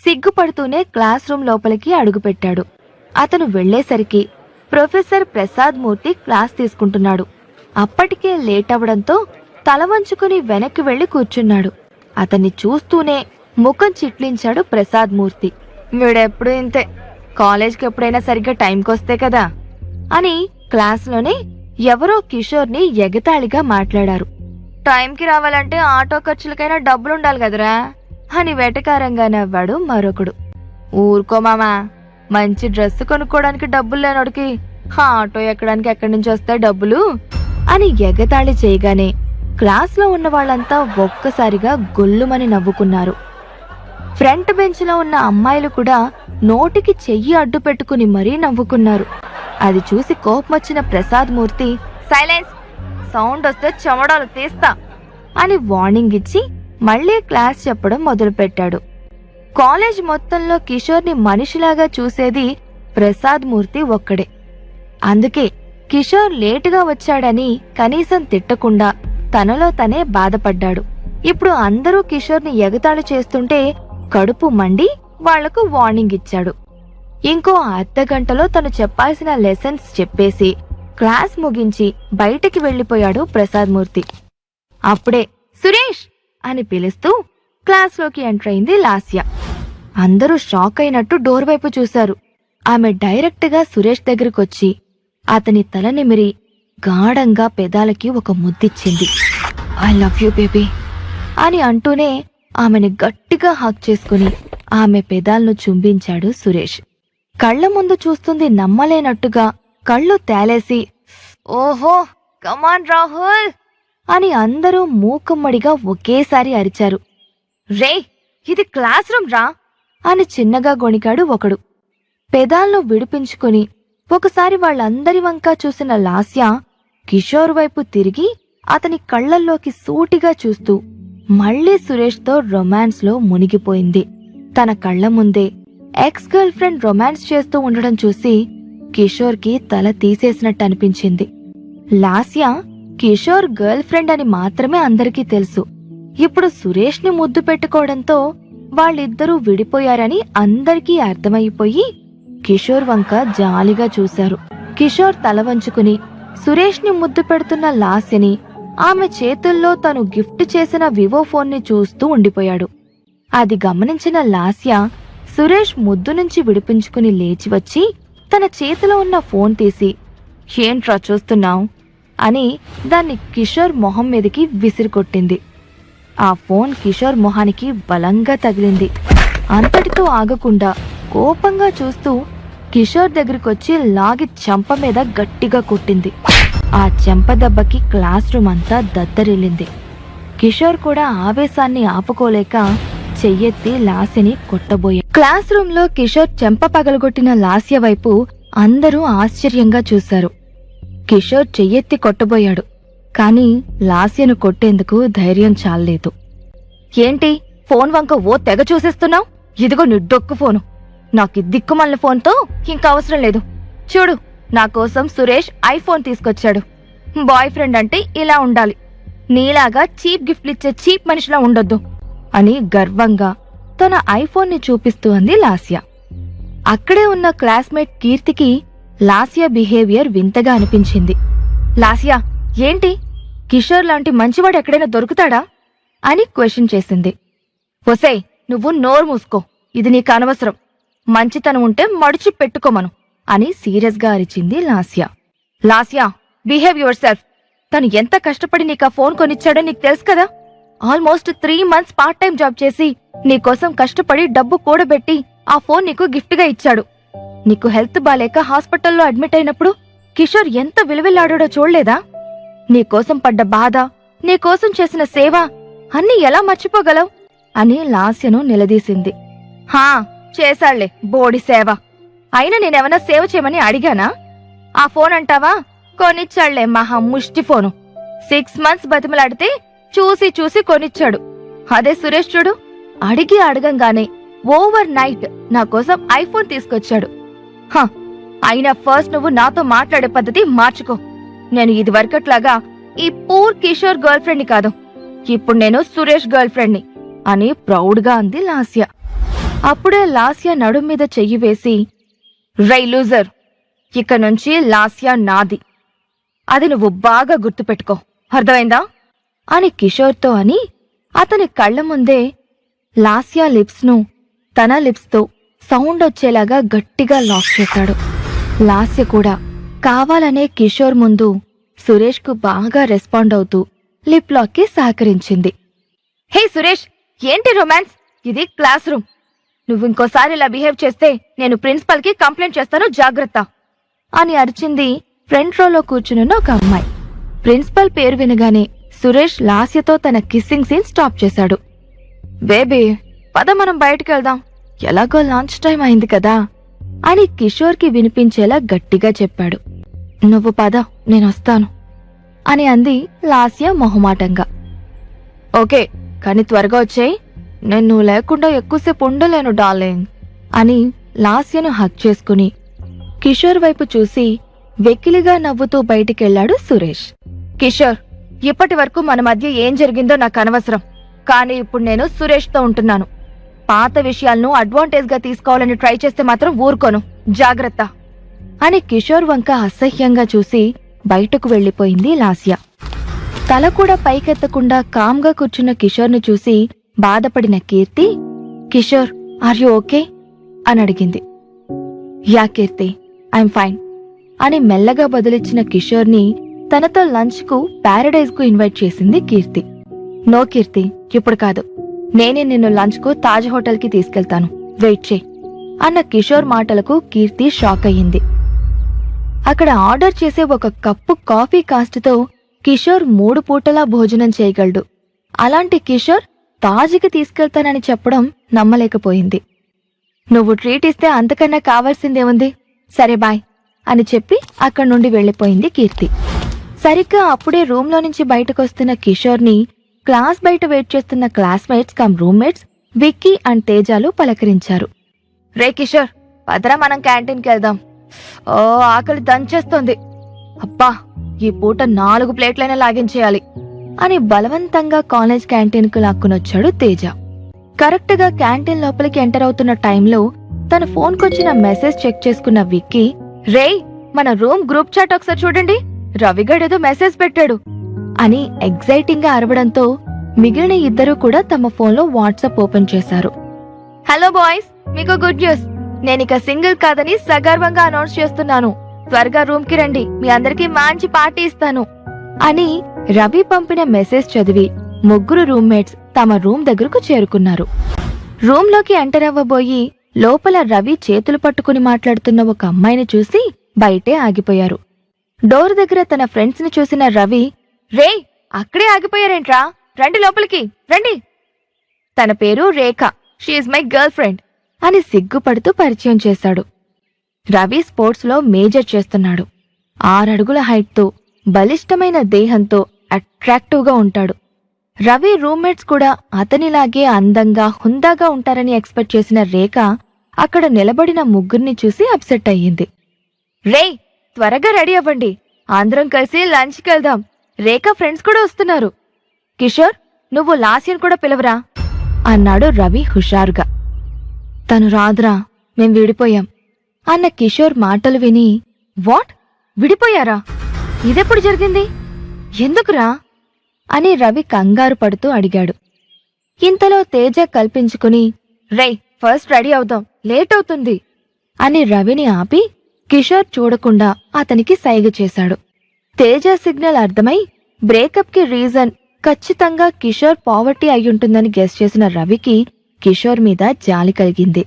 సిగ్గుపడుతూనే క్లాస్ రూమ్ లోపలికి అడుగుపెట్టాడు. అతను వెళ్లేసరికి ప్రొఫెసర్ ప్రసాద్ మూర్తి క్లాస్ తీసుకుంటున్నాడు. అప్పటికే లేట్ అవడంతో తల వంచుకుని వెనక్కి వెళ్లి కూర్చున్నాడు. అతన్ని చూస్తూనే ముఖం చిట్లించాడు ప్రసాద్ మూర్తి. వీడెప్పుడు ఇంతే, కాలేజ్కి ఎప్పుడైనా సరిగ్గా టైంకొస్తే కదా అని క్లాస్లోనే ఎవరో కిషోర్ని ఎగతాళిగా మాట్లాడారు. టైంకి రావాలంటే ఆటో ఖర్చులకైనా డబ్బులుండాలి కదరా అని వెటకారంగా నవ్వాడు మరొకడు. ఊరుకో మామా, మంచి డ్రెస్ కొనుక్కోవడానికి డబ్బులు లేనోడికి ఆటో ఎక్కడానికి ఎక్కడి నుంచి వస్తాయి డబ్బులు అని ఎగతాళి చేయగానే క్లాస్లో ఉన్న వాళ్ళంతా ఒక్కసారిగా గొల్లుమని నవ్వుకున్నారు. ఫ్రంట్ బెంచ్ లో ఉన్న అమ్మాయిలు కూడా నోటికి చెయ్యి అడ్డు పెట్టుకుని మరీ నవ్వుకున్నారు. అది చూసి కోపమొచ్చిన ప్రసాద్ మూర్తి, సైలెన్స్, సౌండ్ వస్తే చెమడాలు తీస్తా అని వార్నింగ్ ఇచ్చి మళ్లీ క్లాస్ చెప్పడం మొదలుపెట్టాడు. కాలేజ్ మొత్తంలో కిషోర్ని మనిషిలాగా చూసేది ప్రసాద్ మూర్తి ఒక్కడే. అందుకే కిషోర్ లేటుగా వచ్చాడని కనీసం తిట్టకుండా తనలో తనే బాధపడ్డాడు. ఇప్పుడు అందరూ కిషోర్ని ఎగతాళి చేస్తుంటే కడుపు మండి వాళ్లకు వార్నింగ్ ఇచ్చాడు. ఇంకో అర్ధగంటలో తను చెప్పాల్సిన లెసన్స్ చెప్పేసి క్లాస్ ముగించి బయటికి వెళ్లిపోయాడు ప్రసాద్ మూర్తి. అప్పుడే సురేష్ అని పిలుస్తూ క్లాస్లోకి ఎంటర్ అయింది లాస్య. అందరూ షాక్ అయినట్టు డోర్ వైపు చూశారు. ఆమె డైరెక్ట్ గా సురేష్ దగ్గరకొచ్చి అతని తల నిమిరి గాఢంగా పెదాలకి ఒక ముద్దిచ్చింది. ఐ లవ్ యూ బేబీ అని అంటూనే ఆమెని గట్టిగా హక్ చేసుకుని ఆమె పెదాలను చుంబించాడు సురేష్. కళ్ల ముందు చూస్తుంది నమ్మలేనట్టుగా కళ్ళు తేలేసి, ఓహో కమాన్ రాహుల్ అని అందరూ మూకుమ్మడిగా ఒకేసారి అరిచారు. రే, ఇది క్లాస్ రూమ్ రా అని చిన్నగా గొణికాడు ఒకడు. పెదాలను విడిపించుకుని ఒకసారి వాళ్ళందరి వంకా చూసిన లాస్య కిషోర్ వైపు తిరిగి అతని కళ్లల్లోకి సూటిగా చూస్తూ మళ్లీ సురేష్తో రొమాన్స్ లో మునిగిపోయింది. తన కళ్ల ముందే ఎక్స్ గర్ల్ ఫ్రెండ్ రొమాన్స్ చేస్తూ ఉండడం చూసి కిషోర్ కి తల తీసేసినట్టు అనిపించింది. లాస్య కిషోర్ గర్ల్ ఫ్రెండ్ అని మాత్రమే అందరికీ తెలుసు. ఇప్పుడు సురేష్ ని ముద్దు పెట్టుకోవడంతో వాళ్ళిద్దరూ విడిపోయారని అందరికీ అర్థమైపోయి కిషోర్ వంక జాలిగా చూశారు. కిషోర్ తల వంచుకుని సురేష్ ని ముద్దు పెడుతున్న లాస్యని, ఆమె చేతుల్లో తను గిఫ్ట్ చేసిన వివో ఫోన్ ని చూస్తూ ఉండిపోయాడు. అది గమనించిన లాస్య సురేష్ ముద్దు నుంచి విడిపించుకుని లేచి వచ్చి తన చేతిలో ఉన్న ఫోన్ తీసి, ఏంట్రా చూస్తున్నావు అని దాన్ని కిషోర్ మొహం మీదకి విసిరికొట్టింది. ఆ ఫోన్ కిషోర్ మొహానికి బలంగా తగిలింది. అంతటితో ఆగకుండా కోపంగా చూస్తూ కిషోర్ దగ్గరికొచ్చి లాగి చెంప మీద గట్టిగా కొట్టింది. ఆ చెంప దెబ్బకి క్లాస్ రూమ్ అంతా దద్దరిల్లింది. కిషోర్ కూడా ఆవేశాన్ని ఆపుకోలేక చెయ్యెత్తి లాస్యని కొట్టబోయాడు. క్లాస్ రూమ్ లో కిషోర్ చెంప పగలగొట్టిన లాస్య వైపు అందరూ ఆశ్చర్యంగా చూశారు. కిషోర్ చెయ్యెత్తి కొట్టబోయాడు, కాని లాస్యను కొట్టేందుకు ధైర్యం చాలలేదు. ఏంటి ఫోన్ వంక ఓ తెగ చూసేస్తున్నావు? ఇదిగో నీ డొక్కు ఫోను. నాకు దిక్కుమల్ల ఫోన్తో ఇంకా అవసరం లేదు. చూడు, నా కోసం సురేష్ ఐఫోన్ తీసుకొచ్చాడు. బాయ్ ఫ్రెండ్ అంటే ఇలా ఉండాలి, నీలాగా చీప్ గిఫ్ట్లిచ్చే చీప్ మనిషిలా ఉండొద్దు అని గర్వంగా తన ఐఫోన్ ని చూపిస్తూ అంది లాస్య. అక్కడే ఉన్న క్లాస్మేట్ కీర్తికి లాస్య బిహేవియర్ వింతగా అనిపించింది. లాస్య, ఏంటి కిషోర్ లాంటి మంచివాడు ఎక్కడైనా దొరుకుతాడా అని క్వశ్చన్ చేసింది. ఒసేయ్, నువ్వు నోరు మూసుకో, ఇది నీకు అనవసరం. మంచితనం ఉంటే మడిచి పెట్టుకోమను అని సీరియస్ గా అరిచింది Lasya. Lasya, behave your self. తను ఎంత కష్టపడి నీకా ఫోన్ కొనిచ్చాడో నీకు తెలుసు కదా. Almost 3 months part time job చేసి నీకోసం కష్టపడి డబ్బు కూడబెట్టి ఆ ఫోన్ నీకు గిఫ్ట్ గా ఇచ్చాడు. నీకు హెల్త్ బాలేక హాస్పిటల్లో అడ్మిట్ అయినప్పుడు కిషోర్ ఎంత విలువిల్లాడాడో చూడలేదా? నీకోసం పడ్డ బాధ, నీకోసం చేసిన సేవ అన్నీ ఎలా మర్చిపోగలవు అని లాస్యను నిలదీసింది. హా, చేశాళ్లే బోడి సేవ. అయినా నేనేమన్నా సేవ చేయమని అడిగానా? ఆ ఫోన్ అంటావా, కొనిచ్చాళ్లే మహా ముష్టి ఫోను. 6 months బతిమలాడితే చూసి చూసి కొనిచ్చాడు. అదే సురేష్ చూడు, అడిగి అడగంగానే ఓవర్ నైట్ నా కోసం ఐఫోన్ తీసుకొచ్చాడు. అయినా ఫస్ట్ నువ్వు నాతో మాట్లాడే పద్ధతి మార్చుకో. నేను ఇది వరకట్లాగా ఈ పూర్ కిషోర్ గర్ల్ ఫ్రెండ్ ని కాదు, ఇప్పుడు నేను సురేష్ గర్ల్ ఫ్రెండ్ ని అని ప్రౌడ్ గా అంది లాస్య. అప్పుడే లాస్య నడుం మీద చెయ్యి వేసి, రై లూజర్, ఇక నుంచి లాస్య నాది, అది నువ్వు బాగా గుర్తుపెట్టుకో, అర్థమైందా అని కిషోర్తో అని అతని కళ్ల ముందే లాస్య లిప్స్ ను తన లిప్స్ తో సౌండ్ వచ్చేలాగా గట్టిగా లాక్ చేశాడు. లాస్య కూడా కావాలనే కిషోర్ ముందు సురేష్ కు బాగా రెస్పాండ్ అవుతూ లిప్ లాక్ కి సహకరించింది. హే సురేష్, ఏంటి రొమాన్స్? ఇది క్లాస్ రూమ్. నువ్వింకోసారి ఇలా బిహేవ్ చేస్తే నేను ప్రిన్సిపల్ కి కంప్లైంట్ చేస్తాను, జాగ్రత్త అని అరిచింది ఫ్రంట్ రోలో కూర్చునున్న ఒక అమ్మాయి. ప్రిన్సిపల్ పేరు వినగానే సురేష్ లాస్యతో తన కిస్సింగ్ సీన్ స్టాప్ చేశాడు. బేబీ, పద మనం బయటికెళ్దాం, ఎలాగో లంచ్ టైం అయింది కదా అని కిషోర్ కి వినిపించేలా గట్టిగా చెప్పాడు. నువ్వు పద, నేనొస్తాను అని అంది లాస్య మొహమాటంగా. ఓకే, కాని త్వరగా వచ్చేయ్, నేను నువ్వు లేకుండా ఎక్కువసేపు ఉండలేను డార్లింగ్ అని లాస్యను హక్ చేసుకుని కిషోర్ వైపు చూసి వెకిలిగా నవ్వుతూ బయటికెళ్లాడు సురేష్. కిషోర్, ఇప్పటి వరకు మన మధ్య ఏం జరిగిందో నాకు అనవసరం, కానీ ఇప్పుడు నేను సురేష్ తో ఉంటున్నాను. పాత విషయాలను అడ్వాంటేజ్ గా తీసుకోవాలని ట్రై చేస్తే మాత్రం ఊరుకోను, జాగ్రత్త అని కిషోర్ వంక అసహ్యంగా చూసి బయటకు వెళ్లిపోయింది లాస్య. తల కూడా పైకెత్తకుండా కామ్గా కూర్చున్న కిషోర్ని చూసి బాధపడిన కీర్తి, కిషోర్, ఆర్ యు ఓకే అని అడిగింది. యా కీర్తి, ఐఎమ్ ఫైన్ అని మెల్లగా బదులిచ్చిన కిషోర్ని తనతో లంచ్ కు ప్యారడైజ్ కు ఇన్వైట్ చేసింది కీర్తి. నో కీర్తి, ఇప్పుడు కాదు, నేనే నిన్ను లంచ్ కు తాజ్ హోటల్ కి తీసుకెళ్తాను, వెయిట్ చేయి అన్న కిషోర్ మాటలకు కీర్తి షాక్ అయ్యింది. అక్కడ ఆర్డర్ చేసే ఒక కప్పు కాఫీ కాస్ట్తో కిషోర్ 3 పూటలా భోజనం చేయగలడు. అలాంటి కిషోర్ తాజ్కి తీసుకెళ్తానని చెప్పడం నమ్మలేకపోయింది. నువ్వు ట్రీట్ ఇస్తే అంతకన్నా కావాల్సిందేముంది, సరే బాయ్ అని చెప్పి అక్కడి నుండి వెళ్లిపోయింది కీర్తి. సరిగ్గా అప్పుడే రూంలో నుంచి బయటకొస్తున్న కిషోర్ని క్లాస్ బయట వెయిట్ చేస్తున్న classmates come roommates Vicky and తేజాలు పలకరించారు. రే కిషోర్, పదరా మనం క్యాంటీన్కి వెళ్దాం, ఓ ఆకలి దంచేస్తోంది, అబ్బా ఈ పూట 4 ప్లేట్లైనా లాగించేయాలి అని బలవంతంగా కాలేజ్ క్యాంటీన్ కు లాక్కునొచ్చాడు తేజ. కరెక్ట్ గా క్యాంటీన్ లోపలికి ఎంటర్ అవుతున్న టైంలో తన ఫోన్ కొచ్చిన మెసేజ్ చెక్ చేసుకున్న విక్కీ, రేయ్ మన రూమ్ గ్రూప్ చాట్ ఒకసారి చూడండి, రవిగడేదో మెసేజ్ పెట్టాడు అని ఎగ్జైటింగ్ గా అరవడంతో మిగిలిన ఇద్దరూ కూడా తమ ఫోన్లో వాట్సాప్ ఓపెన్ చేశారు. హలో బాయ్స్, మీకు గుడ్ న్యూస్, నేనిక సింగిల్ కాదని సగర్వంగా అనౌన్స్ చేస్తున్నాను, త్వరగా రూమ్ కి రండి, మీ అందరికీ మంచి పార్టీ ఇస్తాను అని రవి పంపిన మెసేజ్ చదివి 3 రూమ్మేట్స్ తమ రూమ్ దగ్గరకు చేరుకున్నారు. రూమ్ లోకి ఎంటర్ అవ్వబోయి లోపల రవి చేతులు పట్టుకుని మాట్లాడుతున్న ఒక అమ్మాయిని చూసి బయటే ఆగిపోయారు. డోర్ దగ్గర తన ఫ్రెండ్స్ ని చూసిన రవి, రే అక్కడే ఆగిపోయారేంట్రా, రండి లోపలికి రండి తన పేరు రేఖ, షీఈ్ మై గర్ల్ ఫ్రెండ్ అని సిగ్గుపడుతూ పరిచయం చేశాడు. రవి స్పోర్ట్స్లో మేజర్ చేస్తున్నాడు. 6 అడుగుల హైట్తో, బలిష్టమైన దేహంతో అట్రాక్టివ్గా ఉంటాడు. రవి రూమ్మేట్స్ కూడా అతనిలాగే అందంగా హుందాగా ఉంటారని ఎక్స్పెక్ట్ చేసిన రేఖ అక్కడ నిలబడిన ముగ్గురిని చూసి అప్సెట్ అయ్యింది. రేయ్, త్వరగా రెడీ అవ్వండి, అందరం కలిసి లంచ్కి వెళ్దాం, రేఖ ఫ్రెండ్స్ కూడా వస్తున్నారు. కిషోర్, నువ్వు లాస్యన్ కూడా పిలవరా అన్నాడు రవి హుషారుగా. తను రాదురా, మేం విడిపోయాం అన్న కిషోర్ మాటలు విని, వాట్, విడిపోయారా? ఇదెప్పుడు జరిగింది? ఎందుకురా అని రవి కంగారు పడుతూ అడిగాడు. ఇంతలో తేజ కల్పించుకుని, రేయ్, ఫస్ట్ రెడీ అవుదాం, లేట్ అవుతుంది అని రవిని ఆపి కిషోర్ చూడకుండా అతనికి సైగ చేశాడు. తేజ సిగ్నల్ అర్థమై బ్రేకప్ కి రీజన్ ఖచ్చితంగా కిషోర్ పావర్టీ అయ్యుంటుందని గెస్ చేసిన రవికి కిషోర్ మీద జాలి కలిగింది.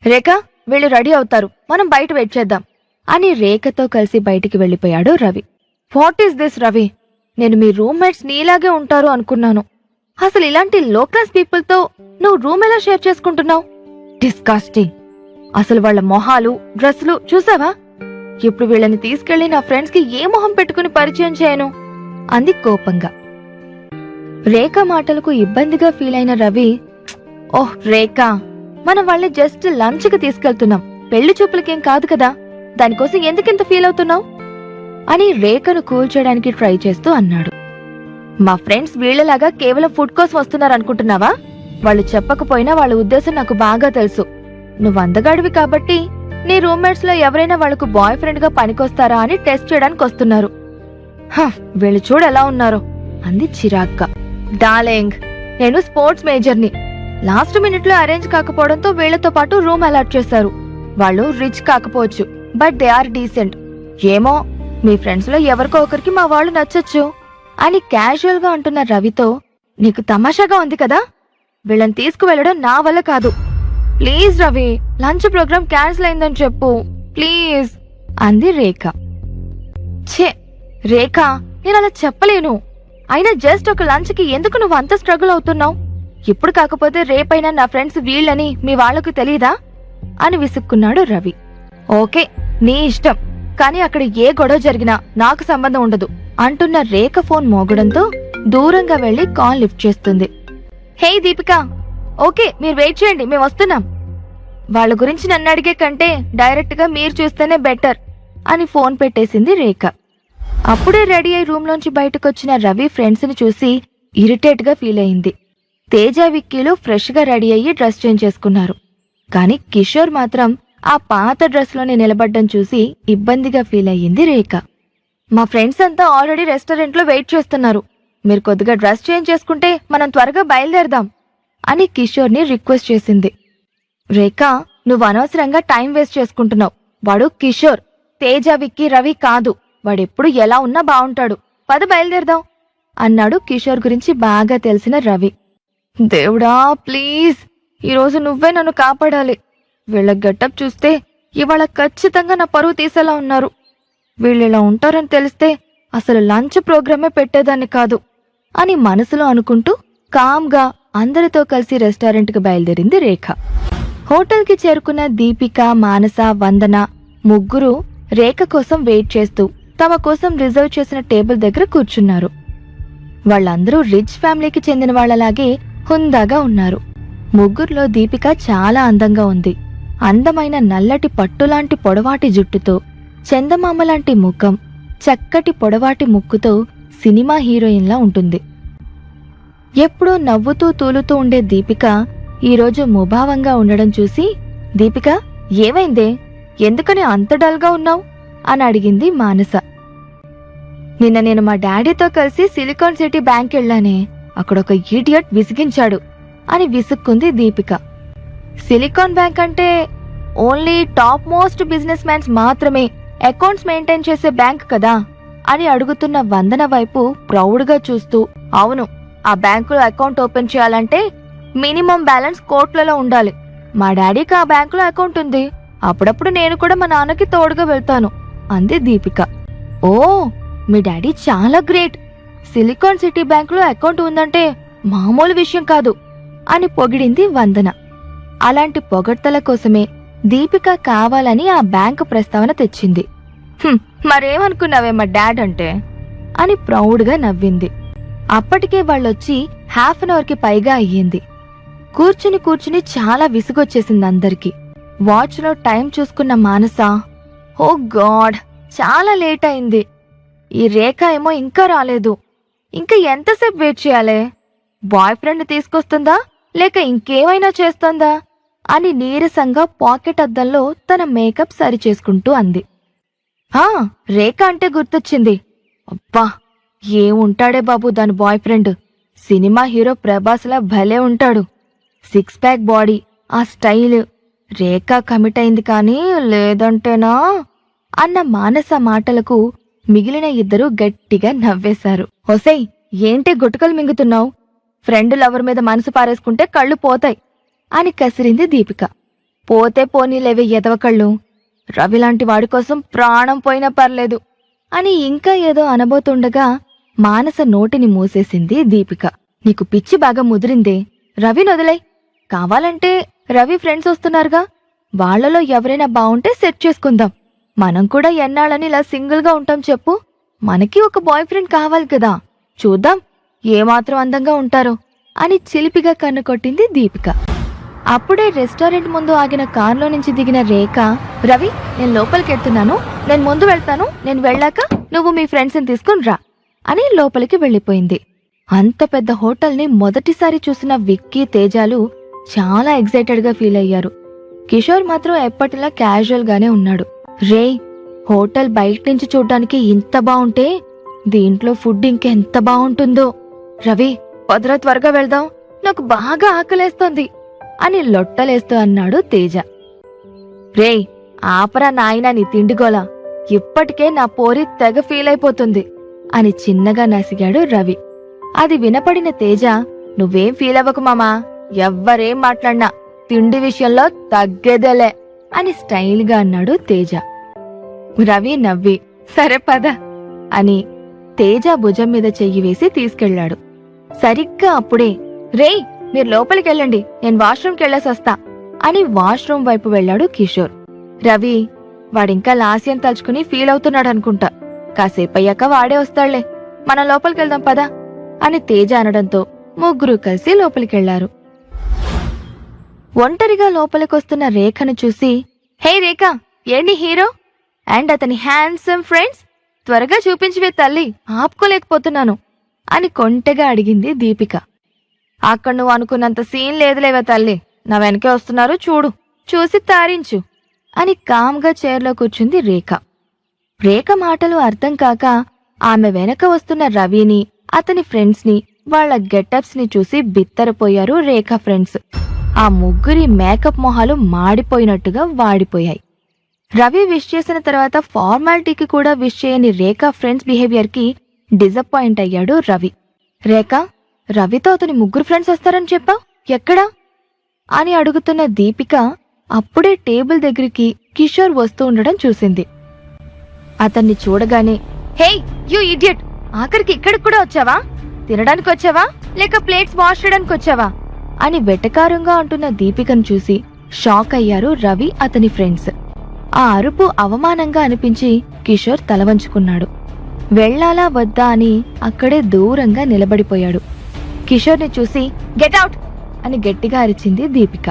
రేఖ, వీళ్ళు రెడీ అవుతారు, మనం బయట వెయిట్ చేద్దాం అని రేఖతో కలిసి బయటికి వెళ్లిపోయాడు Ravi. What is this Ravi? నేను మీ రూమ్మేట్స్ నీలాగే ఉంటారు అనుకున్నాను. అసలు ఇలాంటి లో క్లాస్ పీపుల్తో నువ్వు రూమ్ ఎలా షేర్ చేసుకుంటున్నావు? డిస్కాస్టింగ్. అసలు వాళ్ల మొహాలు, డ్రెస్సులు చూసావా? ఇప్పుడు వీళ్ళని తీసుకెళ్లి నా ఫ్రెండ్స్ కి ఏ మొహం పెట్టుకుని పరిచయం చేయను అంది కోపంగా. రేఖ మాటలకు ఇబ్బందిగా ఫీల్ అయిన రవి, ఓహ్ రేఖ, మనం వాళ్ళని జస్ట్ లంచ్ కి తీసుకెళ్తున్నాం, పెళ్లి చూపులకేం కాదు కదా, దానికోసం ఎందుకింత ఫీల్ అవుతున్నావు అని రేఖను కూల్చడానికి ట్రై చేస్తూ అన్నాడు. మా ఫ్రెండ్స్ వీళ్లలాగా కేవలం ఫుడ్ కోసం వస్తున్నారనుకుంటున్నావా? వాళ్ళు చెప్పకపోయినా వాళ్ళ ఉద్దేశం నాకు బాగా తెలుసు. నువ్వు అందగాడివి కాబట్టి నీ రూమ్మేట్స్ లో ఎవరైనా వాళ్లకు బాయ్ ఫ్రెండ్ గా పనికొస్తారా అని టెస్ట్ చేయడానికి వస్తున్నారు. వీళ్ళు చూడెలా ఉన్నారో అంది చిరాగ్గా. డార్లింగ్, నేను స్పోర్ట్స్ మేజర్ని. లాస్ట్ మినిట్ లో అరేంజ్ కాకపోవడంతో వీళ్లతో పాటు రూమ్ అలాట్ చేశారు. వాళ్ళు రిచ్ కాకపోవచ్చు, బట్ దే ఆర్ డీసెంట్. ఏమో, మీ ఫ్రెండ్స్ లో ఎవరికో ఒకరికి మా వాళ్ళు నచ్చొచ్చు అని క్యాజువల్ గా అంటున్న రవితో, నీకు తమాషాగా ఉంది కదా, వీళ్ళని తీసుకువెళ్లడం నా వల్ల కాదు. Please Ravi, lunch programme cancel అయిందని చెప్పు ప్లీజ్ అంది రేఖ. ఛే రేఖ, నేను అలా చెప్పలేను. అయినా జస్ట్ ఒక లంచ్ కి ఎందుకు నువ్వు అంత స్ట్రగుల్ అవుతున్నావు? ఇప్పుడు కాకపోతే రేపైనా నా ఫ్రెండ్స్ వీళ్ళని మీ వాళ్లకు తెలీదా అని విసుక్కున్నాడు రవి. ఓకే, నీ ఇష్టం, కానీ అక్కడ ఏ గొడవ జరిగినా నాకు సంబంధం ఉండదు అంటున్న రేఖ ఫోన్ మోగడంతో దూరంగా వెళ్లి కాల్ లిఫ్ట్ చేస్తుంది. హే దీపిక, ఓకే మీరు వెయిట్ చేయండి, మేము వస్తున్నాం. వాళ్ళ గురించి నన్ను అడిగే కంటే డైరెక్ట్ గా మీరు చూస్తేనే బెటర్ అని ఫోన్ పెట్టేసింది రేఖ. అప్పుడే రెడీ అయి రూమ్ లోంచి బయటకొచ్చిన రవి ఫ్రెండ్స్ ని చూసి ఇరిటేట్ గా ఫీల్ అయింది. తేజ, విక్కీలు ఫ్రెష్ గా రెడీ అయ్యి డ్రెస్ చేంజ్ చేసుకున్నారు. కాని కిషోర్ మాత్రం ఆ పాత డ్రెస్ లోనే నిలబడ్డం చూసి ఇబ్బందిగా ఫీల్ అయ్యింది రేఖ. మా ఫ్రెండ్స్ అంతా ఆల్రెడీ రెస్టారెంట్ లో వెయిట్ చేస్తున్నారు, మీరు కొద్దిగా డ్రెస్ చేంజ్ చేసుకుంటే మనం త్వరగా బయలుదేరదాం అని కిషోర్ ని రిక్వెస్ట్ చేసింది. రేఖ, నువ్వు అనవసరంగా టైం వేస్ట్ చేసుకుంటున్నావు. వాడు కిషోర్, తేజ, విక్కీ, రవి కాదు. వాడెప్పుడు ఎలా ఉన్నా బావుంటాడు, పద బయలుదేరదాం అన్నాడు కిషోర్ గురించి బాగా తెలిసిన రవి. దేవుడా ప్లీజ్, ఈరోజు నువ్వే నన్ను కాపాడాలి. వీళ్ళ గెటప్ చూస్తే ఇవాళ ఖచ్చితంగా నా పరువు తీసేలా ఉన్నారు. వీళ్ళిలా ఉంటారని తెలిస్తే అసలు లంచ్ ప్రోగ్రామే పెట్టేదాన్ని కాదు అని మనసులో అనుకుంటూ కామ్గా అందరితో కలిసి రెస్టారెంట్కి బయలుదేరింది రేఖ. హోటల్కి చేరుకున్న దీపిక, మానస, వందన ముగ్గురు రేఖ కోసం వెయిట్ చేస్తూ తమ కోసం రిజర్వ్ చేసిన టేబుల్ దగ్గర కూర్చున్నారు. వాళ్ళందరూ రిచ్ ఫ్యామిలీకి చెందిన వాళ్లలాగే హుందాగా ఉన్నారు. ముగ్గురులో దీపిక చాలా అందంగా ఉంది. అందమైన నల్లటి పట్టులాంటి పొడవాటి జుట్టుతో, చందమామలాంటి ముఖం, చక్కటి పొడవాటి ముక్కుతో సినిమా హీరోయిన్లా ఉంటుంది. ఎప్పుడూ నవ్వుతూ తూలుతూ ఉండే దీపిక ఈరోజు ముభావంగా ఉండడం చూసి, దీపిక ఏమైందే, ఎందుకని అంత డల్గా ఉన్నావు అని అడిగింది మానస. నిన్న నేను మా డాడీతో కలిసి సిలికాన్ సిటీ బ్యాంక్ వెళ్ళానే, అక్కడొక ఈడియట్ విసిగించాడు అని విసుక్కుంది దీపిక. సిలికాన్ బ్యాంక్ అంటే only top most business mans మాత్రమే అకౌంట్స్ మెయింటైన్ చేసే బ్యాంక్ కదా అని అడుగుతున్న వందన వైపు ప్రౌడ్గా చూస్తూ, అవును, ఆ బ్యాంకులో అకౌంట్ ఓపెన్ చేయాలంటే మినిమం బ్యాలెన్స్ కోట్లలో ఉండాలి. మా డాడీకి ఆ బ్యాంకులో అకౌంట్ ఉంది, అప్పుడప్పుడు నేను కూడా మా నాన్నకి తోడుగా వెళ్తాను అంది దీపిక. ఓ, మీ డాడీ చాలా గ్రేట్. సిలికాన్ సిటీ బ్యాంకులో అకౌంట్ ఉందంటే మామూలు విషయం కాదు. అని పొగిడింది వందన. అలాంటి పొగడ్తల కోసమే దీపిక కావాలని ఆ బ్యాంకు ప్రస్తావన తెచ్చింది. మరేమనుకున్నావే మా డాడ్ అంటే అని ప్రౌడ్గా నవ్వింది. అప్పటికే వాళ్ళొచ్చి హాఫ్ అన్ అవర్కి పైగా అయ్యింది. కూర్చుని చాలా విసుగొచ్చేసింది అందరికి. వాచ్లో టైం చూసుకున్న మానస, ఓ గాడ్, చాలా లేట్ అయింది. ఈ రేఖ ఏమో ఇంకా రాలేదు. ఇంకా ఎంతసేపు వెయిట్ చేయాలి? బాయ్ ఫ్రెండ్ తీసుకొస్తుందా లేక ఇంకేమైనా చేస్తుందా అని నీరసంగా పాకెట్ అద్దంలో తన మేకప్ సరిచేసుకుంటూ అంది. రేఖ అంటే గుర్తొచ్చింది. అబ్బా, ఏముంటాడే బాబు దాని బాయ్ ఫ్రెండ్. సినిమా హీరో ప్రభాస్లా భలే ఉంటాడు. 6 ప్యాక్ బాడీ, ఆ స్టైల్. రేఖ కమిట్ అయింది కానీ లేదంటేనా అన్న మానస మాటలకు మిగిలిన ఇద్దరూ గట్టిగా నవ్వేశారు. ఒసేయ్, ఏంటి గుటకలు మింగుతున్నావు? ఫ్రెండ్ లవర్ మీద మనసు పారేసుకుంటే కళ్ళు పోతాయి అని కసిరింది దీపిక. పోతే పోనీలేవే ఎదవ కళ్ళు. రవిలాంటి వాడి కోసం ప్రాణం పోయినా పర్లేదు అని ఇంకా ఏదో అనబోతుండగా మానస నోటిని మూసేసింది దీపిక. నీకు పిచ్చి బాగా ముదిరిందే. రవిని వదిలేయ్. కావాలంటే రవి ఫ్రెండ్స్ వస్తున్నారుగా, వాళ్లలో ఎవరైనా బావుంటే సెట్ చేసుకుందాం. మనం కూడా ఎన్నాళ్ళని ఇలా సింగిల్గా ఉంటాం చెప్పు? మనకి ఒక బాయ్ ఫ్రెండ్ కావాలి కదా, చూద్దాం ఏమాత్రం అందంగా ఉంటారో అని చిలిపిగా కన్ను కొట్టింది దీపిక. అప్పుడే రెస్టారెంట్ ముందు ఆగిన కారులో నుంచి దిగిన రేఖ, రవి, నేను లోపలికెళ్తున్నాను, నేను ముందు వెళ్తాను, నేను వెళ్ళాక నువ్వు మీ ఫ్రెండ్స్ని తీసుకుని రా అని లోపలికి వెళ్ళిపోయింది. అంత పెద్ద హోటల్ని మొదటిసారి చూసిన విక్కీ, తేజాలు చాలా ఎగ్జైటెడ్గా ఫీల్ అయ్యారు. కిషోర్ మాత్రం ఎప్పటిలా క్యాజువల్ గానే ఉన్నాడు. రేయ్, హోటల్ బయట నుంచి చూడ్డానికి ఇంత బావుంటే దీంట్లో ఫుడ్ ఇంకెంత బావుంటుందో. రవి, పదరా, త్వరగా వెళ్దాం, నాకు బాగా ఆకలేస్తోంది అని లొట్టలేస్తూ అన్నాడు తేజ. రేయ్, ఆపరా నాయనా నీ తిండిగోలా, ఇప్పటికే నా పోరి తెగ ఫీల్ అయిపోతుంది అని చిన్నగా నసిగాడు రవి. అది వినపడిన తేజ, నువ్వేం ఫీల్ అవ్వకు మామా, ఎవ్వరేం మాట్లాడినా తిండి విషయంలో తగ్గేదేలే అని స్టైల్గా అన్నాడు తేజ. రవి నవ్వి, సరే పద అని తేజ భుజం మీద చెయ్యి వేసి తీసుకెళ్లాడు. సరిగ్గా అప్పుడే, రేయ్, మీరు లోపలికెళ్ళండి, నేను వాష్రూమ్కి వెళ్ళేసొస్తా అని వాష్రూమ్ వైపు వెళ్లాడు కిషోర్. రవి, వాడింకా లాస్యం తలుచుకుని ఫీల్ అవుతున్నాడనుకుంటా, కాసేపయ్యాక వాడే వస్తాడులే, మనం లోపలికెళ్దాం పదా అని తేజ అనడంతో ముగ్గురు కలిసి లోపలికెళ్లారు. ఒంటరిగా లోపలికొస్తున్న రేఖను చూసి, హే రేఖ, ఏంటి హీరో అండ్ అతని హ్యాండ్సమ్ ఫ్రెండ్స్, త్వరగా చూపించివే తల్లి, ఆపుకోలేకపోతున్నాను అని కొంటెగా అడిగింది దీపిక. అక్కడ నువ్వు అనుకున్నంత సీన్ లేదులేవే తల్లి, నా వెనకే వస్తున్నారు చూడు, చూసి తారించు అని కామ్గా చైర్లో కూర్చుంది రేఖ. రేఖ మాటలు అర్థం కాక ఆమె వెనక వస్తున్న రవిని, అతని ఫ్రెండ్స్ని, వాళ్ల గెటప్స్ ని చూసి బిత్తరపోయారు రేఖ ఫ్రెండ్స్. ఆ ముగ్గురి మేకప్ మొహాలు మాడిపోయినట్టుగా వాడిపోయాయి. రవి విష్ చేసిన తర్వాత ఫార్మాలిటీకి కూడా విష్ చేయని రేఖ ఫ్రెండ్స్ బిహేవియర్ కి డిసప్పాయింట్ అయ్యాడు రవి. రేఖ, రవితో అతని ముగ్గురు ఫ్రెండ్స్ వస్తారని చెప్పావు, ఎక్కడా అని అడుగుతున్న దీపిక అప్పుడే టేబుల్ దగ్గరికి కిషోర్ వస్తూ ఉండడం చూసింది. అతన్ని చూడగానే, హే యూ ఇడియట్, ఆఖరికి ఇక్కడికి కూడా వచ్చావా? తినడానికి వచ్చావా లేక ప్లేట్స్ వాష్ చేయడానికి వచ్చావా అని వెటకారంగా అంటున్న దీపికను చూసి షాక్ అయ్యారు రవి, అతని ఫ్రెండ్స్. ఆ అరుపు అవమానంగా అనిపించి కిషోర్ తలవంచుకున్నాడు. వెళ్లాలా వద్దా అని అక్కడే దూరంగా నిలబడిపోయాడు. కిషోర్ని చూసి, గెట్ అవుట్ అని గట్టిగా అరిచింది దీపిక.